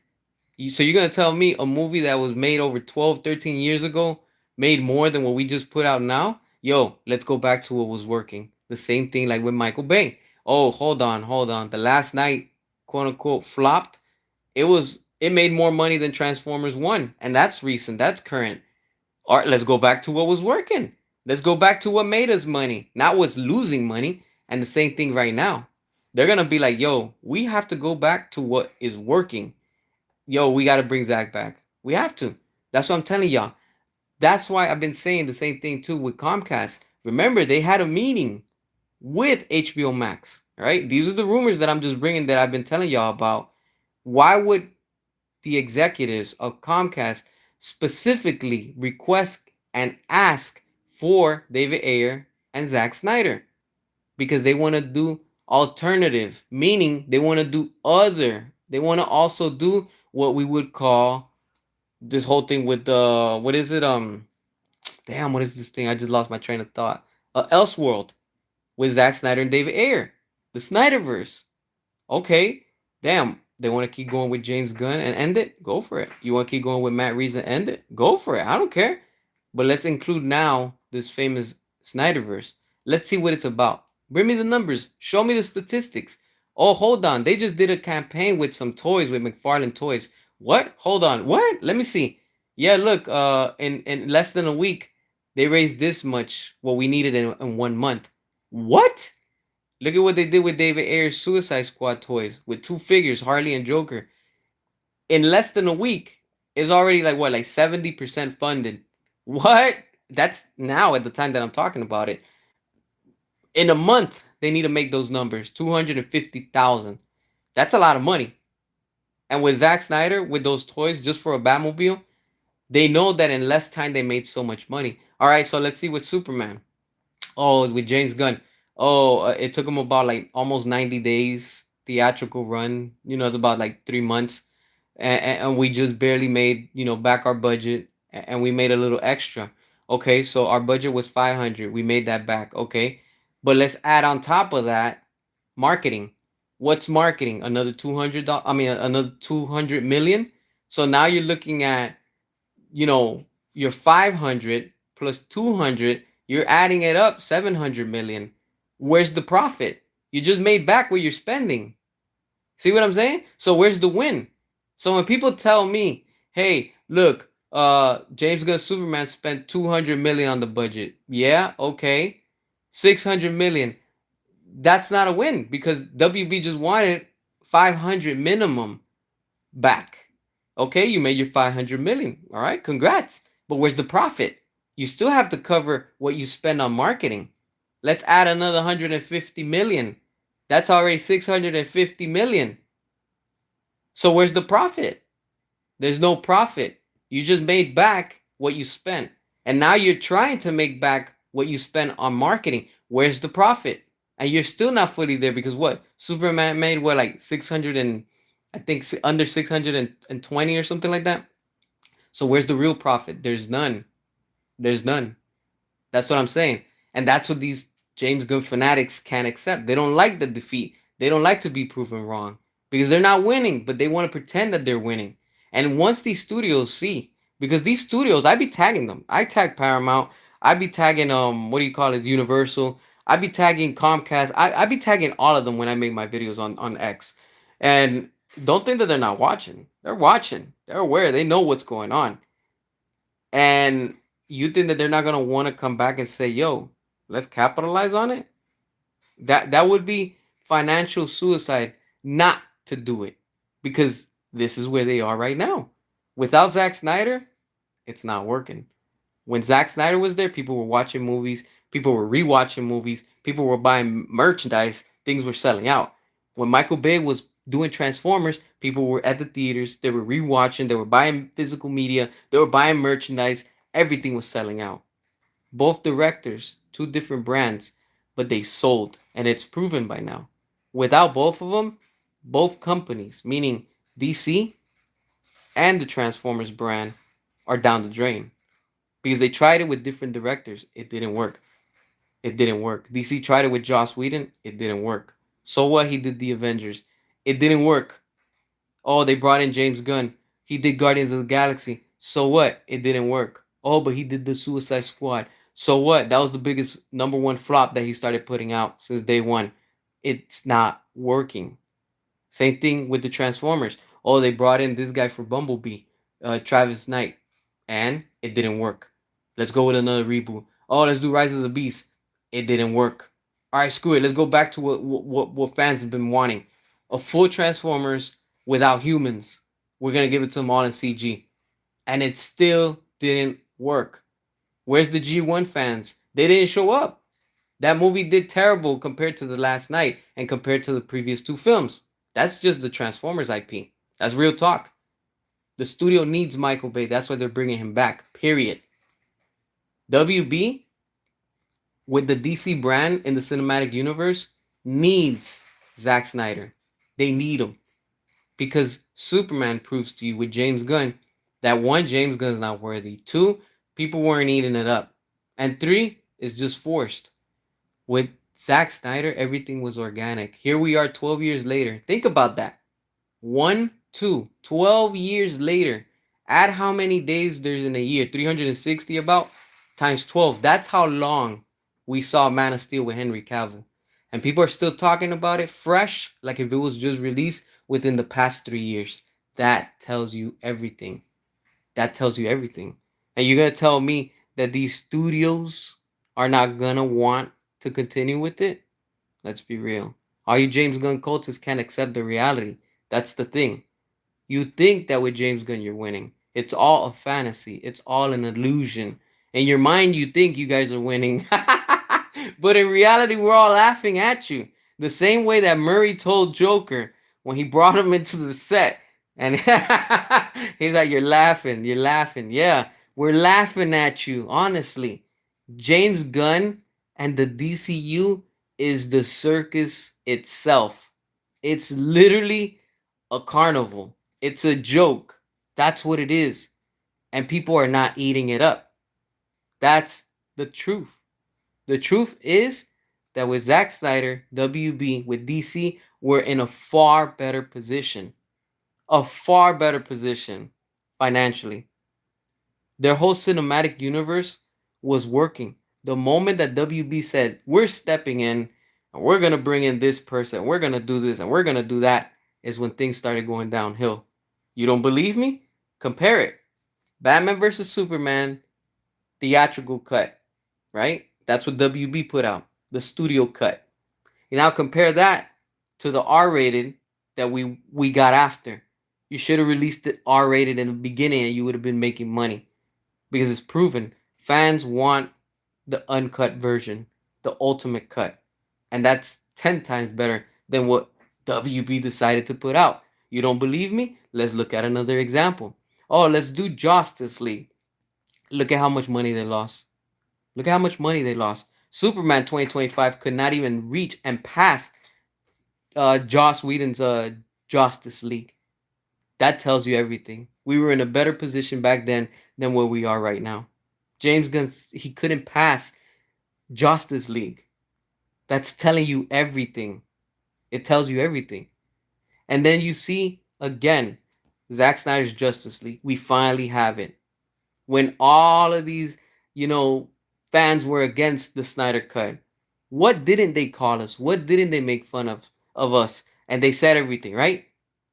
So you're gonna tell me a movie that was made over 12, 13 years ago made more than what we just put out now? Yo, let's go back to what was working. The same thing like with Michael Bay. Oh, hold on, hold on. The Last Night, quote unquote, flopped. It made more money than Transformers 1. And that's recent. That's current. All right, let's go back to what was working. Let's go back to what made us money, not what's losing money. And the same thing right now. They're gonna be like, yo, we have to go back to what is working. Yo, we got to bring Zach back. We have to. That's what I'm telling y'all. That's why I've been saying the same thing too with Comcast. Remember, they had a meeting with HBO Max, right? These are the rumors that I'm just bringing that I've been telling y'all about. Why would the executives of Comcast specifically request and ask for David Ayer and Zack Snyder? Because they want to do alternative, meaning they want to do other. They want to also do what we would call this whole thing with the what is it? Damn, what is this thing? I just lost my train of thought. Elseworld with Zack Snyder and David Ayer, the Snyderverse. Okay, damn. They want to keep going with James Gunn and end it? Go for it. You want to keep going with Matt Reeves and end it? Go for it. I don't care. But let's include now this famous Snyderverse. Let's see what it's about. Bring me the numbers. Show me the statistics. Oh, hold on. They just did a campaign with some toys, with McFarlane Toys. What? Hold on. What? Let me see. Yeah, look, in less than a week, they raised this much, what we needed in 1 month. What? Look at what they did with David Ayer's Suicide Squad toys with two figures, Harley and Joker. In less than a week, it's already like what, like 70% funded. What? That's now at the time that I'm talking about it. In a month, they need to make those numbers 250,000. That's a lot of money. And with Zack Snyder, with those toys just for a Batmobile, they know that in less time they made so much money. All right, so let's see with Superman. Oh, with James Gunn. Oh, it took him about like almost 90 days theatrical run. It's about like 3 months. And we just barely made, back our budget and we made a little extra. Okay, so our budget was 500. We made that back. Okay. But let's add on top of that marketing. What's marketing? Another 200, I mean another 200 million. So now you're looking at, you know, your 500 plus 200, you're adding it up 700 million. Where's the profit? You just made back what you're spending. See what I'm saying? So where's the win? So when people tell me, "Hey, look, James Gunn Superman spent 200 million on the budget." Yeah, okay. 600 million. That's not a win because WB just wanted 500 minimum back. Okay, you made your 500 million. All right, congrats. But where's the profit? You still have to cover what you spend on marketing. Let's add another 150 million. That's already 650 million. So where's the profit? There's no profit. You just made back what you spent. And now you're trying to make back what you spent on marketing. Where's the profit? And you're still not fully there because what? Superman made what, like 600 and I think under 620 or something like that. So where's the real profit? There's none. There's none. That's what I'm saying. And that's what these James Gunn fanatics can't accept. They don't like the defeat. They don't like to be proven wrong because they're not winning, but they want to pretend that they're winning. And once these studios see, because these studios, I be tagging them. I tag Paramount. I be tagging what do you call it, Universal. I be tagging Comcast. I be tagging all of them when I make my videos on X. And don't think that they're not watching. They're watching. They're aware. They know what's going on. And you think that they're not gonna want to come back and say, "Yo, let's capitalize on it"? That would be financial suicide not to do it, because this is where they are right now. Without Zack Snyder, it's not working. When Zack Snyder was there, people were watching movies, people were rewatching movies, people were buying merchandise, things were selling out. When Michael Bay was doing Transformers, people were at the theaters, they were rewatching, they were buying physical media, they were buying merchandise, everything was selling out. Both directors, two different brands, but they sold, and it's proven by now. Without both of them, both companies, meaning DC and the Transformers brand, are down the drain because they tried it with different directors. It didn't work. It didn't work. DC tried it with Joss Whedon. It didn't work. So what? He did the Avengers. It didn't work. Oh, they brought in James Gunn. He did Guardians of the Galaxy. So what? It didn't work. Oh, but he did the Suicide Squad. So what? That was the biggest number one flop that he started putting out since day one. It's not working. Same thing with the Transformers. Oh, they brought in this guy for Bumblebee, Travis Knight, and it didn't work. Let's go with another reboot. Oh, let's do Rise of the Beast. It didn't work. All right, screw it. Let's go back to what fans have been wanting: a full Transformers without humans. We're gonna give it to them all in CG, and it still didn't work. Where's the G1 fans? They didn't show up. That movie did terrible compared to the last night and compared to the previous two films. That's just the Transformers IP. That's real talk. The studio needs Michael Bay. That's why they're bringing him back. Period. WB, with the DC brand in the cinematic universe, needs Zack Snyder. They need him because Superman proves to you with James Gunn that one, James Gunn's not worthy. Two, people weren't eating it up. And three, it's just forced. With Zack Snyder, everything was organic. Here we are 12 years later. Think about that. 1, 2, 12 years later. Add how many days there's in a year. 360 about times 12. That's how long we saw Man of Steel with Henry Cavill. And people are still talking about it fresh, like if it was just released within the past 3 years. That tells you everything. That tells you everything. And you're going to tell me that these studios are not going to want to continue with it? Let's be real. All you James Gunn cultists can't accept the reality. That's the thing. You think that with James Gunn you're winning. It's all a fantasy. It's all an illusion. In your mind, you think you guys are winning. But in reality, we're all laughing at you. The same way that Murray told Joker when he brought him into the set. And he's like, "You're laughing. You're laughing." Yeah, we're laughing at you, honestly. James Gunn and the DCU is the circus itself. It's literally a carnival. It's a joke. That's what it is. And people are not eating it up. That's the truth. The truth is that with Zack Snyder, WB, with DC, we're in a far better position. A far better position financially. Their whole cinematic universe was working. The moment that WB said, "We're stepping in and we're going to bring in this person, we're going to do this and we're going to do that," is when things started going downhill. You don't believe me? Compare it. Batman versus Superman theatrical cut, right? That's what WB put out, the studio cut. You now compare that to the R-rated that we got after. You should have released it R-rated in the beginning and you would have been making money, because it's proven fans want the uncut version, the ultimate cut. And that's 10 times better than what WB decided to put out. You don't believe me? Let's look at another example. Oh, let's do Justice League. Look at how much money they lost. Look at how much money they lost. Superman 2025 could not even reach and pass Joss Whedon's Justice League. That tells you everything. We were in a better position back then than where we are right now. James Gunn, he couldn't pass Justice League. That's telling you everything. It tells you everything. And then you see, again, Zack Snyder's Justice League. We finally have it. When all of these, fans were against the Snyder Cut, what didn't they call us? What didn't they make fun of us? And they said everything, right?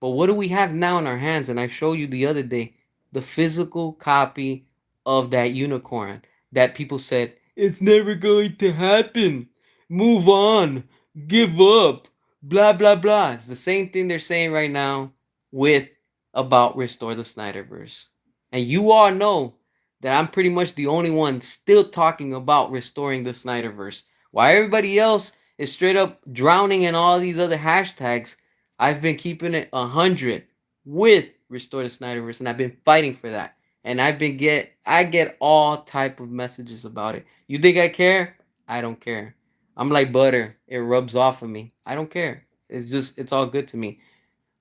But what do we have now in our hands? And I showed you the other day the physical copy of that unicorn that people said, it's never going to happen. Move on. Give up. Blah, blah, blah. It's the same thing they're saying right now with about Restore the Snyderverse. And you all know that I'm pretty much the only one still talking about restoring the Snyderverse. While everybody else is straight up drowning in all these other hashtags, I've been keeping it 100 with Restore the Snyderverse, and I've been fighting for that. And I get all type of messages about it. You think I care? I don't care. I'm like butter. It rubs off of me. I don't care. It's all good to me.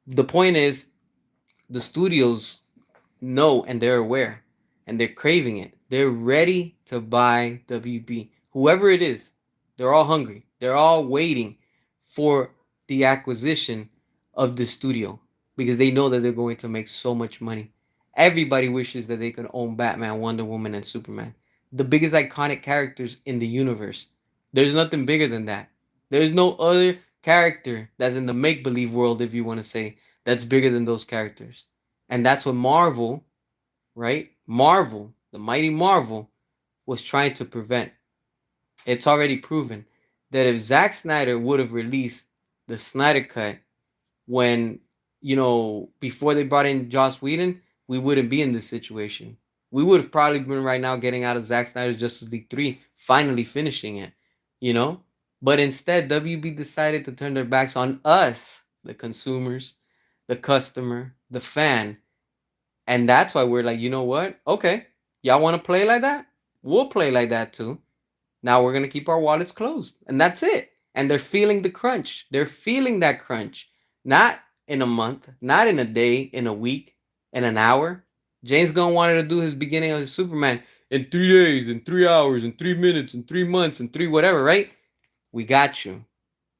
The point is, the studios know and they're aware and they're craving it. They're ready to buy WB. Whoever it is, they're all hungry. They're all waiting for the acquisition of the studio because they know that they're going to make so much money. Everybody wishes that they could own Batman, Wonder Woman, and Superman. The biggest iconic characters in the universe. There's nothing bigger than that. There's no other character that's in the make believe world, if you want to say, that's bigger than those characters. And that's what Marvel, right? Marvel, the mighty Marvel, was trying to prevent. It's already proven that if Zack Snyder would have released the Snyder Cut when, before they brought in Joss Whedon, we wouldn't be in this situation. We would have probably been right now getting out of Zack Snyder's Justice League 3, finally finishing it, you know? But instead, WB decided to turn their backs on us, the consumers, the customer, the fan, and that's why we're like, you know what? Okay, y'all want to play like that? We'll play like that too. Now we're going to keep our wallets closed. And that's it. And they're feeling the crunch. They're feeling that crunch. Not in a month, not in a day, in a week, in an hour. James Gunn wanted to do his beginning of his Superman in 3 days, in 3 hours, in 3 minutes, in 3 months, in three whatever, right? We got you.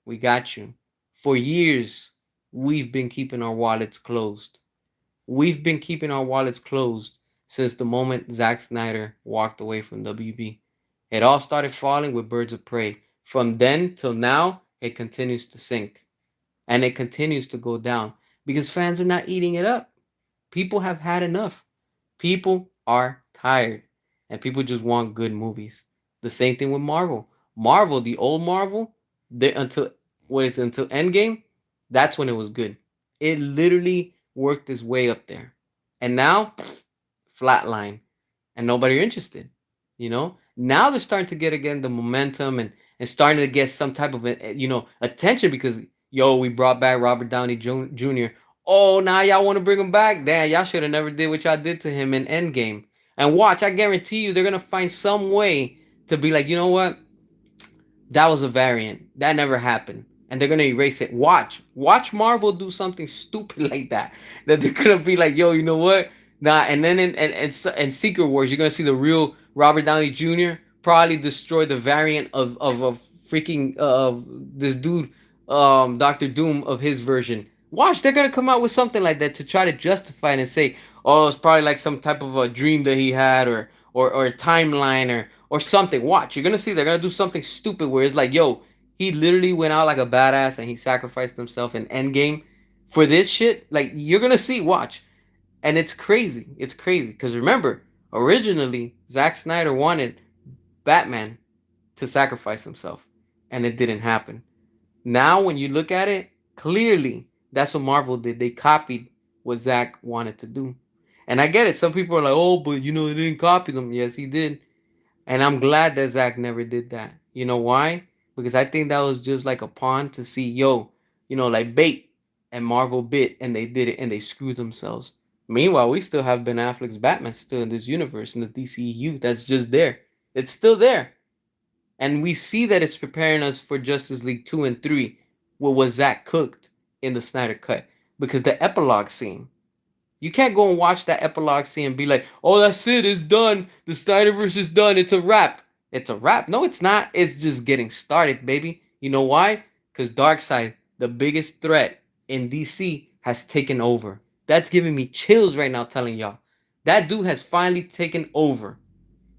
We got you. For years, we've been keeping our wallets closed. We've been keeping our wallets closed since the moment Zack Snyder walked away from WB. It all started falling with Birds of Prey. From then till now, it continues to sink. And it continues to go down because fans are not eating it up. People have had enough. People are tired. And people just want good movies. The same thing with Marvel. Marvel, the old Marvel, until Endgame, that's when it was good. It literally worked its way up there. And now, flatline. And nobody interested. Now they're starting to get again the momentum and starting to get some type of attention because we brought back Robert Downey Jr. Oh, now y'all want to bring him back? Damn, y'all should have never did what y'all did to him in Endgame. And watch, I guarantee you they're gonna find some way to be like, you know what? That was a variant. That never happened. And they're gonna erase it. Watch Marvel do something stupid like that. That they're gonna be like, yo, you know what? Nah. And then in Secret Wars, you're gonna see the real Robert Downey Jr. probably destroy the variant of freaking this dude, Doctor Doom of his version. Watch, they're gonna come out with something like that to try to justify it and say, oh, it's probably like some type of a dream that he had or a timeline or something. Watch, you're gonna see they're gonna do something stupid where it's like, yo, he literally went out like a badass and he sacrificed himself in Endgame for this shit. Like you're gonna see, watch, and it's crazy. It's crazy because remember, originally Zack Snyder wanted Batman to sacrifice himself, and it didn't happen. Now, when you look at it, clearly that's what Marvel did. They copied what Zack wanted to do. And I get it. Some people are like, oh, but they didn't copy them. Yes, he did. And I'm glad that Zack never did that. You know why? Because I think that was just like a pawn to see, like bait. And Marvel bit and they did it and they screwed themselves. Meanwhile, we still have Ben Affleck's Batman still in this universe, in the DCEU. That's just there. It's still there. And we see that it's preparing us for Justice League 2 and 3, what Zack cooked in the Snyder Cut. Because the epilogue scene, you can't go and watch that epilogue scene and be like, oh, that's it, it's done. The Snyderverse is done. It's a wrap. It's a wrap. No, it's not. It's just getting started, baby. You know why? Because Darkseid, the biggest threat in DC, has taken over. That's giving me chills right now telling y'all. That dude has finally taken over.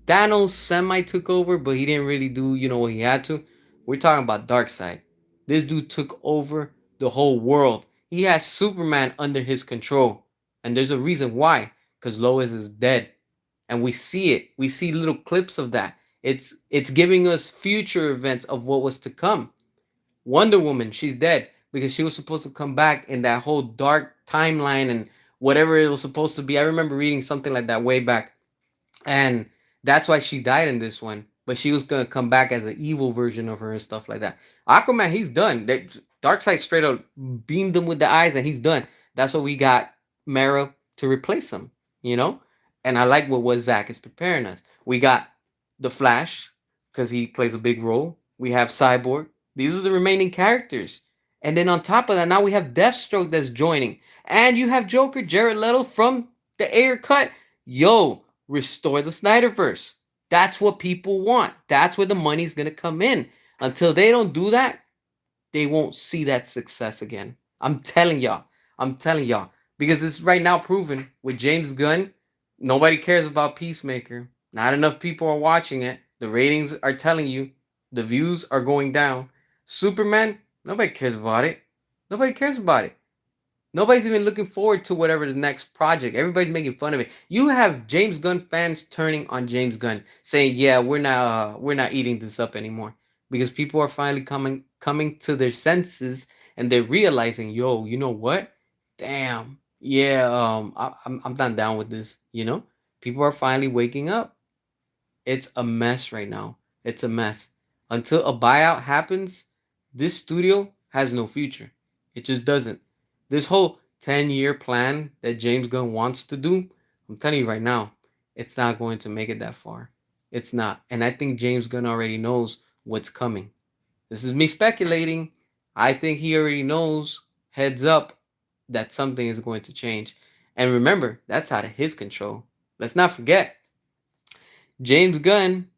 Thanos semi took over, but he didn't really do, what he had to. We're talking about Darkseid. This dude took over the whole world. He has Superman under his control. And there's a reason why. Because Lois is dead. And we see it. We see little clips of that. It's giving us future events of what was to come. Wonder Woman, she's dead because she was supposed to come back in that whole dark timeline and whatever it was supposed to be. I remember reading something like that way back, and that's why she died in this one. But she was gonna come back as an evil version of her and stuff like that. Aquaman, he's done. Darkseid straight up beamed him with the eyes, and he's done. That's what we got Mara to replace him. You know, and I like what Zach is preparing us. We got the Flash because he plays a big role. We have Cyborg. These are the remaining characters. And then on top of that, now we have Deathstroke that's joining. And you have Joker, Jared Leto from the Ayer cut. Yo, restore the Snyderverse. That's what people want. That's where the money's going to come in. Until they don't do that, they won't see that success again. I'm telling y'all. I'm telling y'all. Because it's right now proven with James Gunn, nobody cares about Peacemaker. Not enough people are watching it. The ratings are telling you the views are going down. Superman, nobody cares about it. Nobody cares about it. Nobody's even looking forward to whatever the next project. Everybody's making fun of it. You have James Gunn fans turning on James Gunn, saying, "Yeah, we're not eating this up anymore," because people are finally coming to their senses and they're realizing, "Yo, you know what? Damn, yeah, I'm not down with this." You know, people are finally waking up. It's a mess right now. It's a mess. Until a buyout happens, this studio has no future. It just doesn't. This whole 10-year plan that James Gunn wants to do, I'm telling you right now, it's not going to make it that far. It's not. And I think James Gunn already knows what's coming. This is me speculating. I think he already knows, heads up, that something is going to change. And remember, that's out of his control. Let's not forget, James Gunn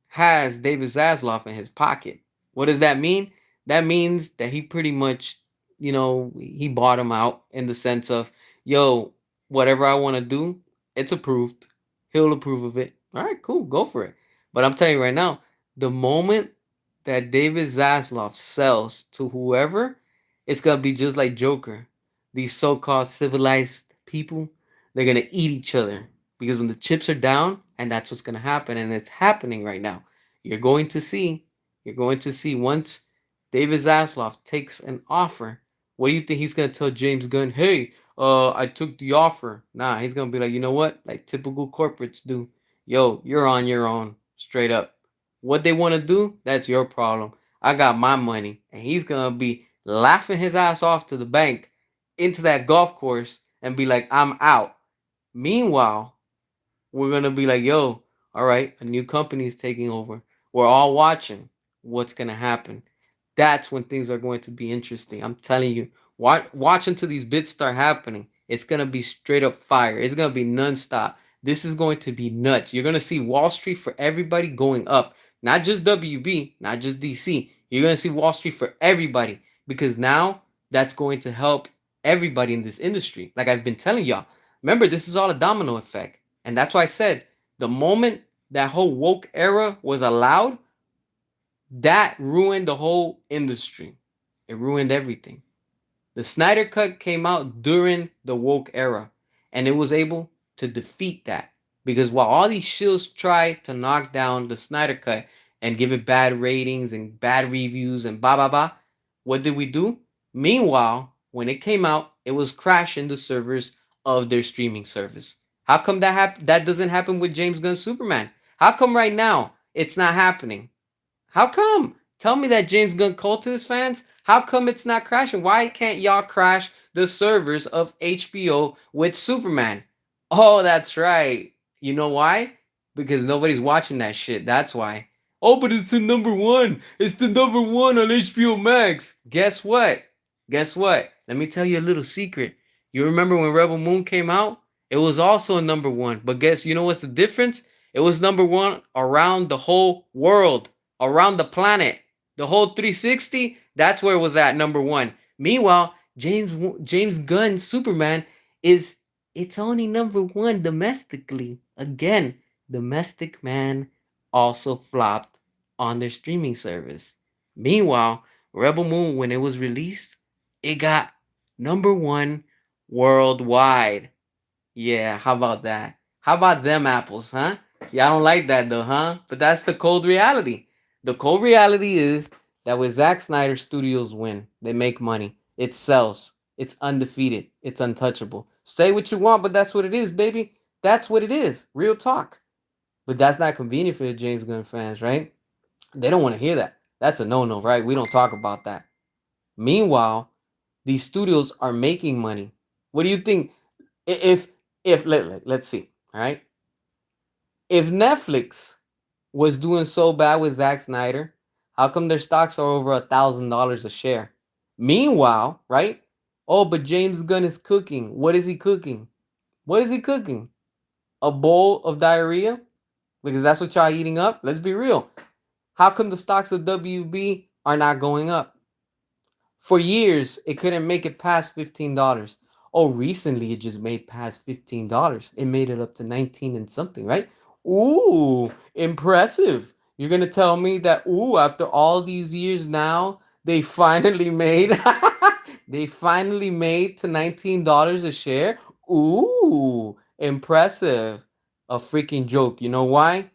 has David Zaslav in his pocket. What does that mean? That means that he pretty much, he bought him out in the sense of, yo, whatever I want to do, it's approved. He'll approve of it. All right, cool, go for it. But I'm telling you right now, the moment that David Zaslav sells to whoever, it's gonna be just like Joker. These so-called civilized people, they're gonna eat each other because when the chips are down, and that's what's gonna happen, and it's happening right now. You're going to see. You're going to see once David Zaslav takes an offer. What do you think he's gonna tell James Gunn? Hey, I took the offer. Nah, he's gonna be like, you know what? Like typical corporates do. Yo, you're on your own, straight up. What they want to do, that's your problem. I got my money, and he's gonna be laughing his ass off to the bank into that golf course and be like, I'm out. Meanwhile, we're gonna be like, yo, all right, a new company is taking over. We're all watching what's gonna happen. That's when things are going to be interesting. I'm telling you, watch until these bits start happening. It's gonna be straight up fire. It's gonna be nonstop. This is going to be nuts. You're gonna see Wall Street for everybody going up, not just WB, not just DC. You're gonna see Wall Street for everybody because now that's going to help everybody in this industry. Like I've been telling y'all. Remember, this is all a domino effect. And that's why I said the moment that whole woke era was allowed, that ruined the whole industry. It ruined everything. The Snyder Cut came out during the woke era, and it was able to defeat that. Because while all these shills tried to knock down the Snyder Cut and give it bad ratings and bad reviews and blah blah blah, what did we do? Meanwhile, when it came out, it was crashing the servers of their streaming service. How come that doesn't happen with James Gunn's Superman? How come right now it's not happening? How come? Tell me that James Gunn cultist fans. How come it's not crashing? Why can't y'all crash the servers of HBO with Superman? Oh, that's right. You know why? Because nobody's watching that shit. That's why. Oh, but it's the number one. It's the number one on HBO Max. Guess what? Guess what? Let me tell you a little secret. You remember when Rebel Moon came out? It was also a number one. But guess, you know what's the difference? It was number one around the whole world, around the planet. The whole 360, that's where it was at number one. Meanwhile, James Gunn's Superman is it's only number one domestically. Again, Domestic Man also flopped on their streaming service. Meanwhile, Rebel Moon, when it was released, it got Number one worldwide. Yeah, how about that? How about them apples, huh? Y'all don't like that though, huh? But that's the cold reality. The cold reality is that with Zack Snyder, studios win. They make money. It sells. It's undefeated. It's untouchable. Say what you want, but that's what it is, baby. That's what it is. Real talk. But that's not convenient for the James Gunn fans, right? They don't want to hear that. That's a no-no, right? We don't talk about that. Meanwhile, these studios are making money. What do you think? If let's see, all right? If Netflix was doing so bad with Zack Snyder, how come their stocks are over $1,000 a share? Meanwhile, right? Oh, but James Gunn is cooking. What is he cooking? What is he cooking? A bowl of diarrhea? Because that's what y'all eating up. Let's be real. How come the stocks of WB are not going up? For years, it couldn't make it past $15. Oh, recently it just made past $15. It made it up to 19 and something, right? Ooh, impressive. You're gonna tell me that after all these years now, they finally made they finally made to $19 a share? Ooh, impressive. A freaking joke. You know why?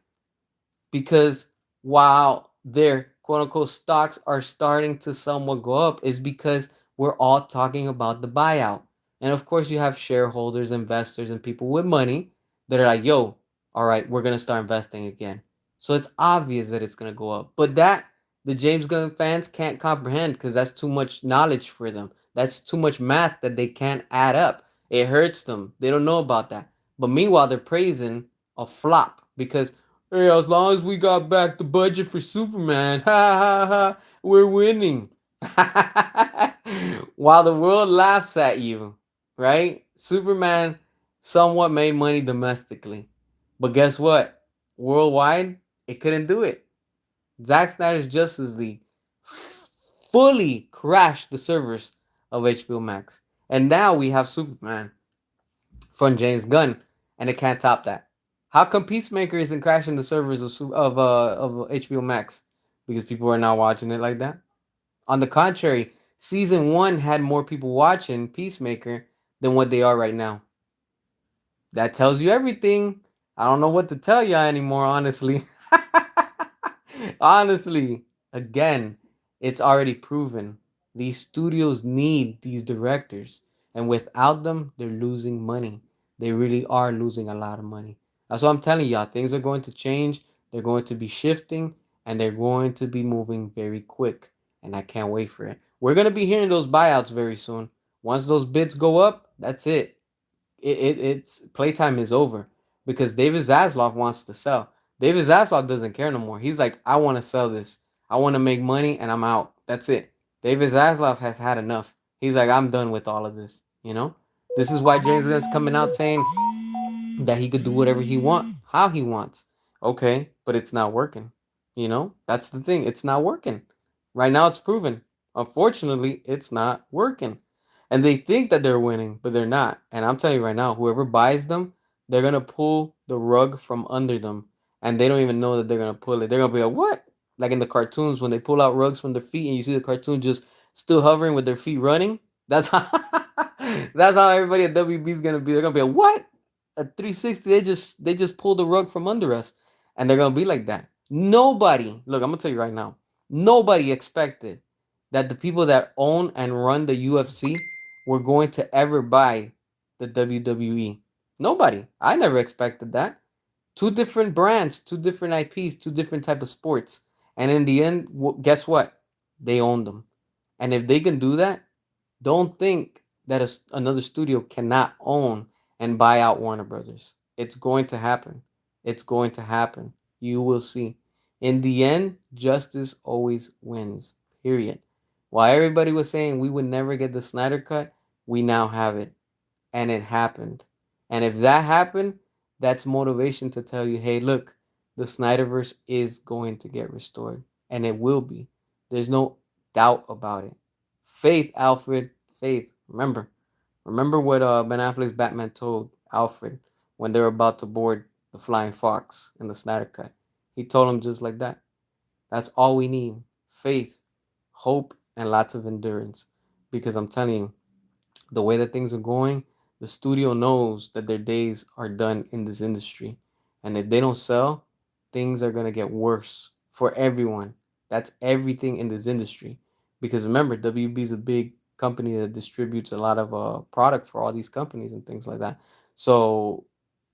Because while their quote unquote stocks are starting to somewhat go up is because we're all talking about the buyout. And of course, you have shareholders, investors, and people with money that are like, yo, all right, we're going to start investing again. So it's obvious that it's going to go up. But that the James Gunn fans can't comprehend because that's too much knowledge for them. That's too much math that they can't add up. It hurts them. They don't know about that. But meanwhile, they're praising a flop because hey, as long as we got back the budget for Superman, ha ha ha, we're winning. While the world laughs at you, right? Superman somewhat made money domestically. But guess what? Worldwide, it couldn't do it. Zack Snyder's Justice League fully crashed the servers of HBO Max. And now we have Superman from James Gunn, and it can't top that. How come Peacemaker isn't crashing the servers of HBO Max? Because people are not watching it like that. On the contrary, season one had more people watching Peacemaker than what they are right now. That tells you everything. I don't know what to tell you anymore, honestly. Honestly, again, it's already proven. These studios need these directors, and without them, they're losing money. They really are losing a lot of money. That's what I'm telling y'all. Things are going to change, they're going to be shifting, and they're going to be moving very quick. And I can't wait for it. We're going to be hearing those buyouts very soon. Once those bids go up, that's it. It's playtime is over because David Zaslav wants to sell. David Zaslav doesn't care no more. He's like, I want to sell this. I want to make money and I'm out. That's it. David Zaslav has had enough. He's like, I'm done with all of this. You know, this is why James Gunn's coming out saying that he could do whatever he want, how he wants. Okay, but it's not working. You know, that's the thing. It's not working. Right now, it's proven. Unfortunately, it's not working. And they think that they're winning, but they're not. And I'm telling you right now, whoever buys them, they're gonna pull the rug from under them, and they don't even know that they're gonna pull it. They're gonna be like, "What?" Like in the cartoons when they pull out rugs from their feet, and you see the cartoon just still hovering with their feet running. That's how. That's how everybody at WB is gonna be. They're gonna be like, "What?" A 360. They just pulled the rug from under us, and they're gonna be like that. Nobody. Look, I'm gonna tell you right now. Nobody expected that the people that own and run the UFC were going to ever buy the WWE. Nobody. I never expected that. Two different brands, two different IPs, two different type of sports, and in the end, guess what? They own them. And if they can do that, don't think that another studio cannot own and buy out Warner Brothers. It's going to happen. It's going to happen. You will see. In the end, justice always wins. Period. While everybody was saying we would never get the Snyder cut, we now have it. And it happened. And if that happened, that's motivation to tell you, hey, look, the Snyderverse is going to get restored. And it will be. There's no doubt about it. Faith, Alfred, faith. Remember what Ben Affleck's Batman told Alfred when they were about to board the Flying Fox in the Snyder Cut. He told him just like that. That's all we need. Faith, hope, and lots of endurance. Because I'm telling you, the way that things are going, the studio knows that their days are done in this industry. And if they don't sell, things are going to get worse for everyone. That's everything in this industry. Because remember, WB is a big company that distributes a lot of product for all these companies and things like that. So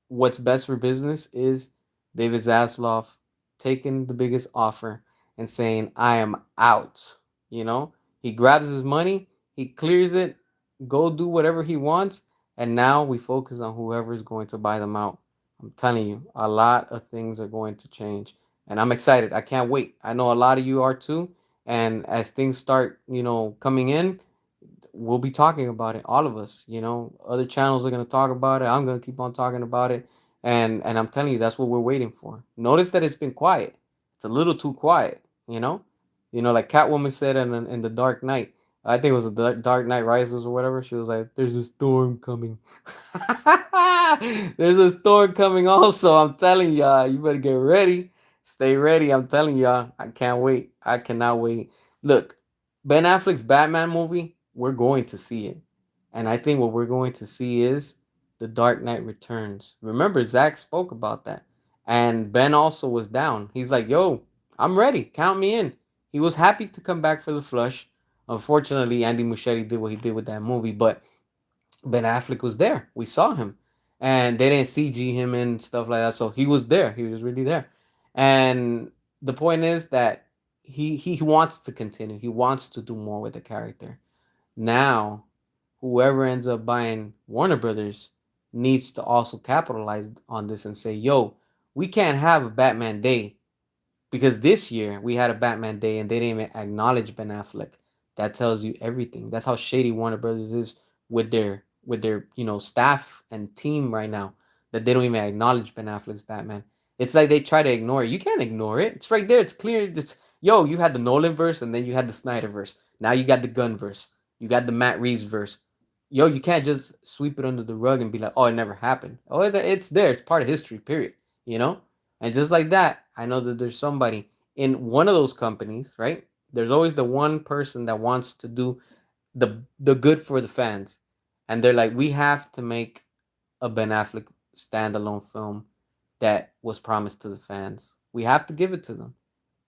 what's best for business is David Zaslav taking the biggest offer and saying, I am out. You know, he grabs his money, he clears it, go do whatever he wants, and now we focus on whoever is going to buy them out. I'm telling you, a lot of things are going to change. And I'm excited. I can't wait. I know a lot of you are too. And as things start, coming in, we'll be talking about it, all of us. Other channels are going to talk about it. I'm going to keep on talking about it. And I'm telling you, that's what we're waiting for. Notice that it's been quiet. It's a little too quiet, you know? Like Catwoman said in the Dark Knight. I think it was a Dark Knight Rises or whatever. She was like, "There's a storm coming." There's a storm coming. Also, I'm telling y'all, you better get ready. Stay ready. I'm telling y'all, I can't wait. I cannot wait. Look, Ben Affleck's Batman movie, we're going to see it. And I think what we're going to see is The Dark Knight Returns. Remember, Zach spoke about that. And Ben also was down. He's like, yo, I'm ready. Count me in. He was happy to come back for the flush. Unfortunately, Andy Muschietti did what he did with that movie, but Ben Affleck was there. We saw him. And they didn't CG him and stuff like that. So he was there. He was really there. And the point is that he wants to continue. He wants to do more with the character. Now, whoever ends up buying Warner Brothers needs to also capitalize on this and say, yo, we can't have a Batman Day because this year we had a Batman Day and they didn't even acknowledge Ben Affleck. That tells you everything. That's how shady Warner Brothers is with their staff and team right now. That they don't even acknowledge Ben Affleck's Batman. It's like they try to ignore it. You can't ignore it. It's right there. It's clear. Yo, you had the Nolan verse and then you had the Snyder verse. Now you got the Gunn verse. You got the Matt Reeves verse. Yo, you can't just sweep it under the rug and be like, oh, it never happened. Oh, it's there. It's part of history. Period. You know. And just like that, I know that there's somebody in one of those companies, right? There's always the one person that wants to do the good for the fans. And they're like, we have to make a Ben Affleck standalone film that was promised to the fans. We have to give it to them.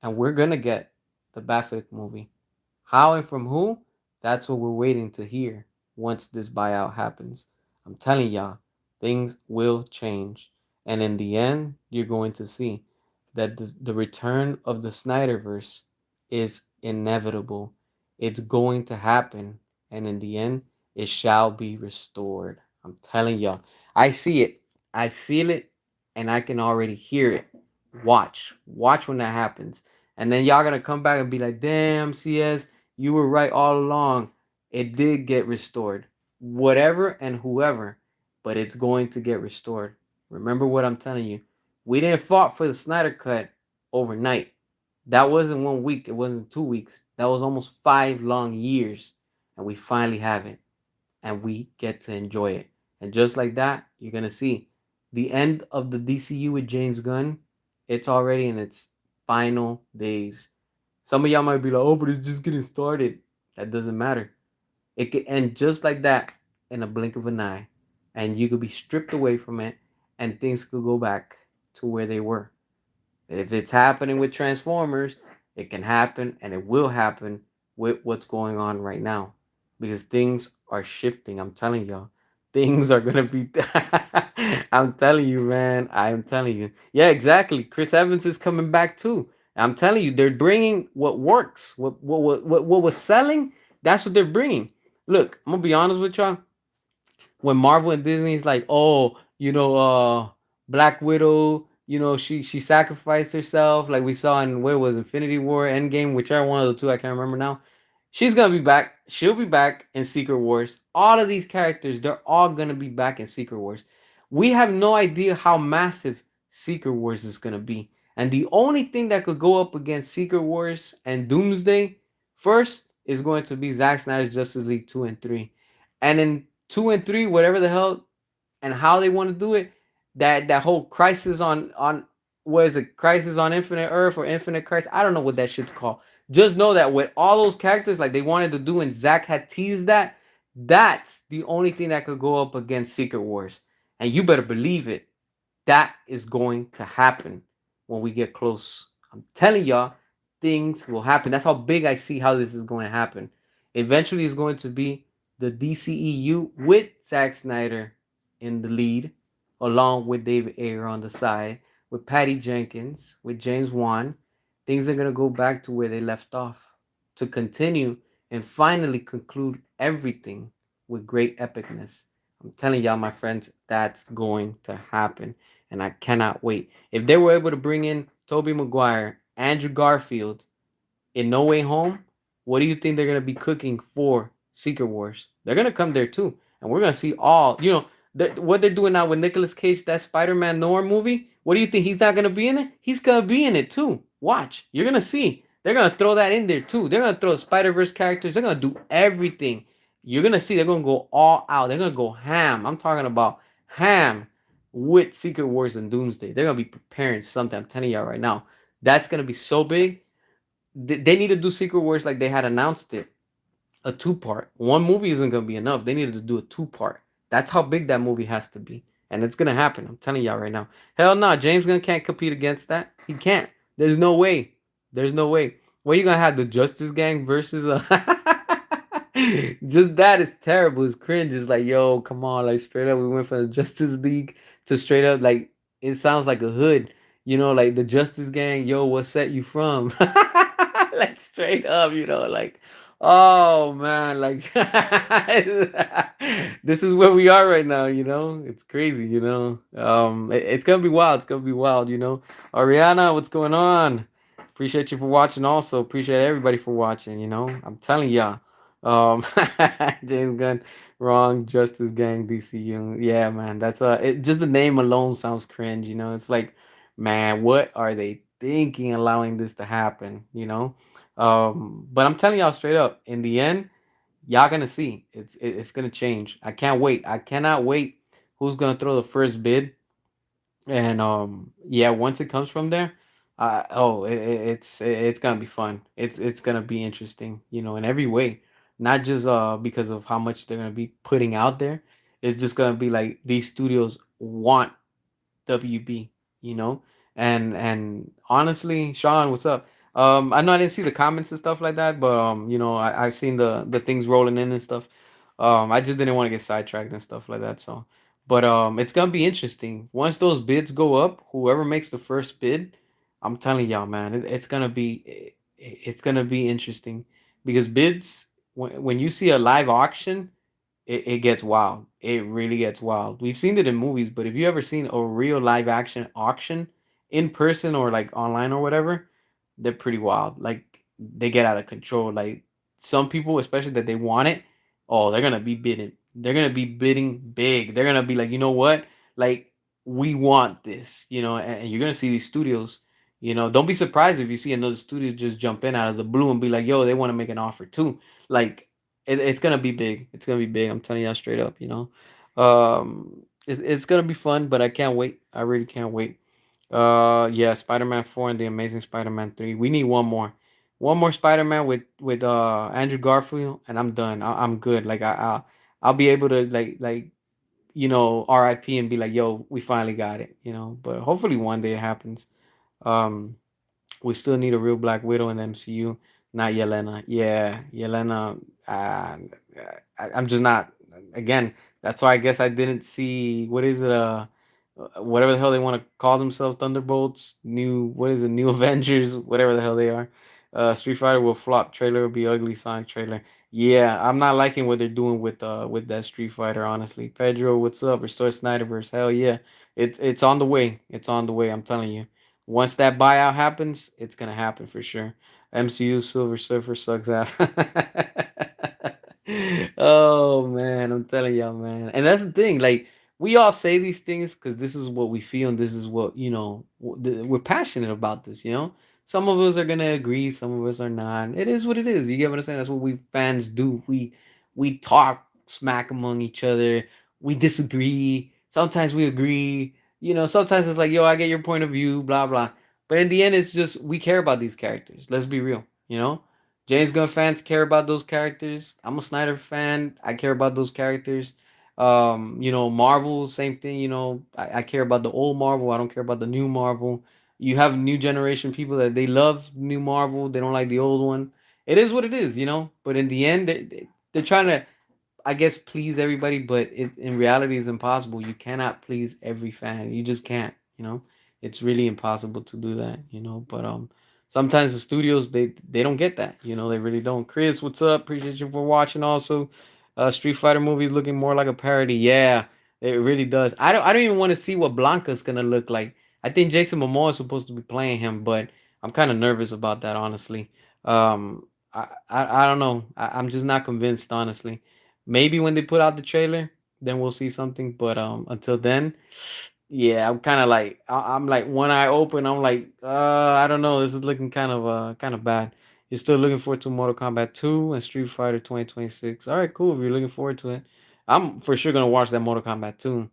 And we're gonna get the Affleck movie. How and from who? That's what we're waiting to hear once this buyout happens. I'm telling y'all, things will change. And in the end, you're going to see that the return of the Snyderverse is inevitable. It's going to happen. And in the end, it shall be restored. I'm telling y'all. I see it. I feel it. And I can already hear it. Watch. Watch when that happens. And then y'all gonna come back and be like, damn, CS, you were right all along. It did get restored. Whatever and whoever, but it's going to get restored. Remember what I'm telling you. We didn't fought for the Snyder Cut overnight. That wasn't 1 week. It wasn't 2 weeks. That was almost 5 long years. And we finally have it. And we get to enjoy it. And just like that, you're going to see the end of the DCU with James Gunn. It's already in its final days. Some of y'all might be like, oh, but it's just getting started. That doesn't matter. It could end just like that in a blink of an eye. And you could be stripped away from it and things could go back to where they were. If it's happening with Transformers, it can happen and it will happen with what's going on right now. Because things are shifting. I'm telling y'all. Things are going to be. I'm telling you, man. I'm telling you. Yeah, exactly. Chris Evans is coming back too. I'm telling you, they're bringing what works. What was selling, that's what they're bringing. Look, I'm going to be honest with y'all. When Marvel and Disney's like, oh, Black Widow, she sacrificed herself, like we saw in where was Infinity War, Endgame, whichever one of the two, I can't remember now. She's gonna be back. She'll be back in Secret Wars. All of these characters, they're all gonna be back in Secret Wars. We have no idea how massive Secret Wars is gonna be. And the only thing that could go up against Secret Wars and Doomsday first is going to be Zack Snyder's Justice League 2 and 3. And in 2 and 3, whatever the hell and how they want to do it, that whole crisis on what is it, Crisis on Infinite Earth or Infinite Crisis, I don't know what that shit's called. Just know that with all those characters, like they wanted to do, and Zach had teased that, That's the only thing that could go up against Secret Wars. And you better believe it. That is going to happen when we get close. I'm telling y'all, things will happen. That's how big I see how this is going to happen. Eventually, it's going to be the DCEU with Zack Snyder in the lead, along with David Ayer on the side, with Patty Jenkins, with James Wan. Things are going to go back to where they left off to continue and finally conclude everything with great epicness. I'm telling y'all, my friends, that's going to happen and I cannot wait. If they were able to bring in Tobey Maguire, Andrew Garfield in No Way Home, what do you think they're gonna be cooking for Secret Wars? They're gonna come there too, and we're gonna see all. What they're doing now with Nicolas Cage, that Spider-Man Noir movie. What do you think? He's not gonna be in it. He's gonna be in it too. Watch, you're gonna see. They're gonna throw that in there too. They're gonna throw Spider-Verse characters. They're gonna do everything. You're gonna see. They're gonna go all out. They're gonna go ham. I'm talking about ham with Secret Wars and Doomsday. They're gonna be preparing something. I'm telling y'all right now. That's gonna be so big. They need to do Secret Wars like they had announced it, a two-part. One movie isn't gonna be enough. They needed to do a two-part. That's how big that movie has to be, and it's gonna happen. I'm telling y'all right now. Hell no, James Gunn can't compete against that. He can't. There's no way. There's no way. What you gonna have the Justice Gang versus just that is terrible. It's cringe. It's like, yo, come on, like straight up, we went from the Justice League to straight up like it sounds like a hood. Like the Justice Gang, yo, what set you from? Like straight up, like oh man, like this is where we are right now, It's crazy, it's gonna be wild. It's gonna be wild. Ariana, what's going on? Appreciate you for watching. Also, appreciate everybody for watching. I'm telling y'all. Um, James Gunn, wrong. Justice Gang, DCU. Yeah, man. That's just the name alone sounds cringe. It's like, man, what are they thinking, allowing this to happen? But I'm telling y'all straight up. In the end, y'all gonna see. It's gonna change. I can't wait. I cannot wait. Who's gonna throw the first bid? And yeah, once it comes from there, it's gonna be fun. It's gonna be interesting, in every way. Not just because of how much they're gonna be putting out there. It's just gonna be like these studios want WB, you know? And honestly, Sean, what's up? I know I didn't see the comments and stuff like that, but I've seen the things rolling in and stuff. I just didn't want to get sidetracked and stuff like that. So but it's gonna be interesting. Once those bids go up, whoever makes the first bid, I'm telling y'all, man, it's gonna be interesting because bids when you see a live auction, it gets wild. It really gets wild. We've seen it in movies, but if you ever seen a real live action auction in person or like online or whatever, they're pretty wild. Like they get out of control. Like some people, especially that they want it, oh, they're gonna be bidding. They're gonna be bidding big. They're gonna be like, you know what? Like we want this, and you're gonna see these studios. Don't be surprised if you see another studio just jump in out of the blue and be like, yo, they want to make an offer too. Like it's gonna be big. It's gonna be big. I'm telling you straight up. It's gonna be fun, but I can't wait. I really can't wait. Yeah, Spider-Man 4 and the Amazing Spider-Man 3. We need one more Spider-Man with Andrew Garfield, and I'm done. I'm good. Like I'll be able to like RIP and be like, yo, we finally got it. But hopefully one day it happens. Um, we still need a real Black Widow in the MCU, not Yelena. Yeah, Yelena. I'm just not. Again, that's why I guess I didn't see what is it. Whatever the hell they want to call themselves, Thunderbolts, new what is it, New Avengers, whatever the hell they are. Street Fighter will flop. Trailer will be ugly. Sonic trailer. Yeah, I'm not liking what they're doing with that Street Fighter. Honestly, Pedro, what's up? Restore Snyderverse. Hell yeah, it's on the way. It's on the way. I'm telling you. Once that buyout happens, it's gonna happen for sure. MCU Silver Surfer sucks ass. Oh man, I'm telling y'all, man. And that's the thing. Like we all say these things because this is what we feel, and this is what we're passionate about. This, Some of us are gonna agree, some of us are not. It is what it is. You get what I'm saying? That's what we fans do. We talk smack among each other. We disagree. Sometimes we agree. Sometimes it's like, yo, I get your point of view, blah blah. But in the end, it's just we care about these characters. Let's be real. James Gunn fans care about those characters. I'm a Snyder fan. I care about those characters. Marvel, same thing. I care about the old Marvel. I don't care about the new Marvel. You have new generation people that they love new Marvel. They don't like the old one. It is what it is. But in the end, they're trying to, I guess, please everybody, but in reality is impossible. You cannot please every fan. You just can't. It's really impossible to do that. But sometimes the studios they don't get that. They really don't. Chris, what's up? Appreciate you for watching also. Street Fighter movies looking more like a parody. Yeah, it really does. I don't even want to see what Blanca's gonna look like. I think Jason Momoa is supposed to be playing him, but I'm kind of nervous about that, honestly. I don't know. I'm just not convinced, honestly. Maybe when they put out the trailer, then we'll see something. But until then, yeah, I'm kind of like I'm like one eye open. I'm like, I don't know. This is looking kind of bad. You're still looking forward to Mortal Kombat 2 and Street Fighter 2026. All right, cool. If you're looking forward to it, I'm for sure gonna watch that Mortal Kombat 2.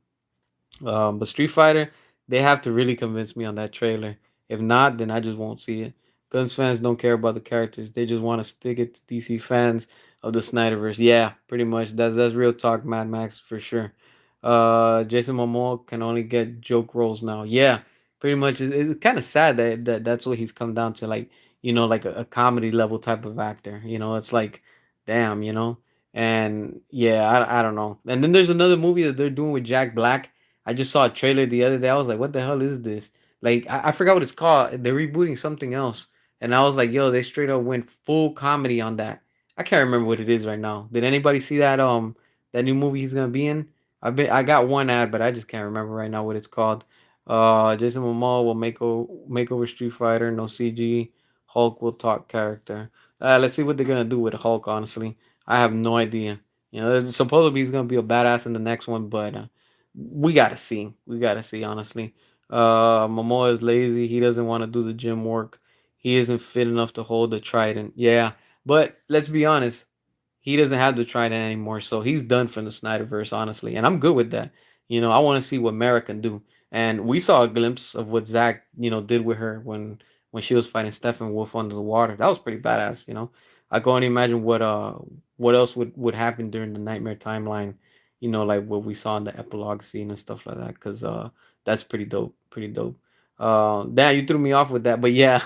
But Street Fighter, they have to really convince me on that trailer. If not, then I just won't see it. Guns fans don't care about the characters; they just want to stick it to DC fans of the Snyderverse. Yeah, pretty much. That's real talk, Mad Max for sure. Jason Momoa can only get joke roles now. Yeah, pretty much. It's kind of sad that's what he's come down to. Like a comedy level type of actor. It's like, damn. And yeah, I don't know. And then there's another movie that they're doing with Jack Black. I just saw a trailer the other day. I was like, what the hell is this? Like, I forgot what it's called. They're rebooting something else. And I was like, yo, they straight up went full comedy on that. I can't remember what it is right now. Did anybody see that new movie he's gonna be in? I got one ad, but I just can't remember right now what it's called. Jason Momoa will make over Street Fighter, no CG. Hulk will talk character. Let's see what they're gonna do with Hulk. Honestly, I have no idea. Supposedly he's gonna be a badass in the next one, but we gotta see. We gotta see. Honestly, Momoa is lazy. He doesn't want to do the gym work. He isn't fit enough to hold the trident. Yeah, but let's be honest. He doesn't have the trident anymore, so he's done from the Snyderverse, honestly, and I'm good with that. I want to see what Mara can do, and we saw a glimpse of what Zach, did with her when she was fighting Stephen Wolf under the water. That was pretty badass. I can only imagine what else would happen during the Nightmare timeline, like what we saw in the epilogue scene and stuff like that, because that's pretty dope, pretty dope. Damn, you threw me off with that, but yeah,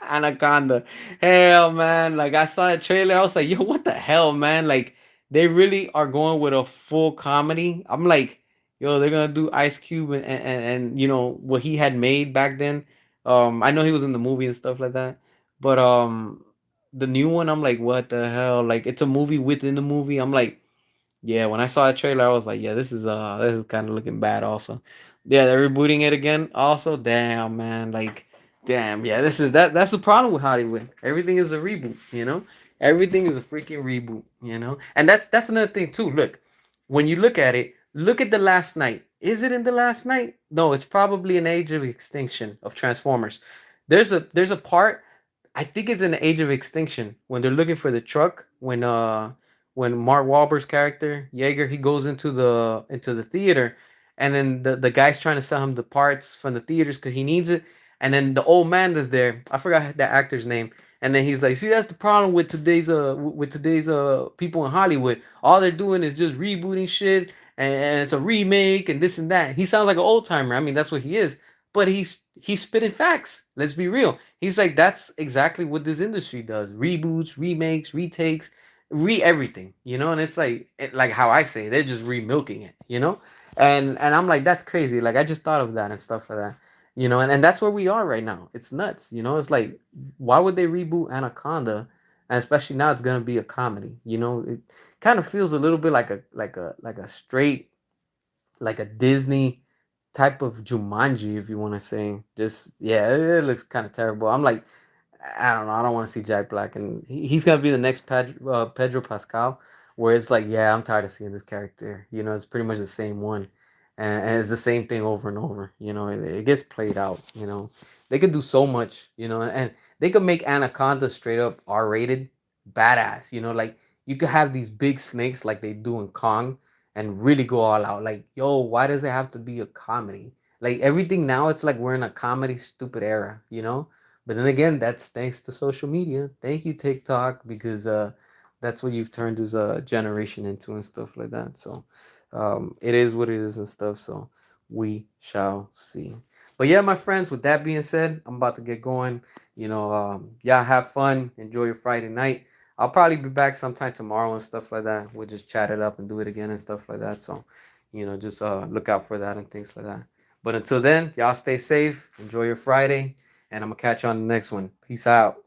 Anaconda. Hell, man, like I saw a trailer, I was like, yo, what the hell, man? Like they really are going with a full comedy. I'm like, yo, they're gonna do Ice Cube and what he had made back then. I know he was in the movie and stuff like that, but the new one, I'm like, what the hell? Like it's a movie within the movie. I'm like, yeah, when I saw a trailer, I was like, yeah, this is kind of looking bad also. Yeah, they're rebooting it again. Also, damn man, like damn, yeah, that's the problem with Hollywood. Everything is a reboot. Everything is a freaking reboot. And that's another thing too. Look, when you look at it, look at the last night. Is it in the last night? No, it's probably an age of extinction of Transformers. There's a part I think it's in the Age of Extinction when they're looking for the truck when Mark Wahlberg's character Jaeger he goes into the theater, and then the guy's trying to sell him the parts from the theaters because he needs it, and then the old man that's there, I forgot that actor's name, and then he's like, see, that's the problem with today's people in Hollywood. All they're doing is just rebooting shit, and it's a remake and this and that. He sounds like an old timer. I mean, that's what he is, but he's spitting facts. Let's be real. He's like, that's exactly what this industry does: reboots, remakes, retakes, everything. And it's like how I say, they're just remilking it. And I'm like, that's crazy. Like I just thought of that and stuff like that. And that's where we are right now. It's nuts. It's like, why would they reboot Anaconda? And especially now it's gonna be a comedy. It kind of feels a little bit like a straight, like a Disney type of Jumanji, if you want to say. Just yeah, it looks kind of terrible. I'm like, I don't know. I don't want to see Jack Black, and he's gonna be the next Pedro Pascal. Where it's like, yeah, I'm tired of seeing this character. It's pretty much the same one, and it's the same thing over and over. It gets played out. They could do so much. And they could make Anaconda straight up R-rated, badass. Like you could have these big snakes like they do in Kong, and really go all out. Like, yo, why does it have to be a comedy? Like everything now, it's like we're in a comedy stupid era. But then again, that's thanks to social media. Thank you, TikTok, because that's what you've turned this generation into and stuff like that. So it is what it is and stuff. So we shall see. But yeah, my friends, with that being said, I'm about to get going. Yeah, have fun. Enjoy your Friday night. I'll probably be back sometime tomorrow and stuff like that. We'll just chat it up and do it again and stuff like that. So, just look out for that and things like that. But until then, y'all stay safe. Enjoy your Friday. And I'm going to catch you on the next one. Peace out.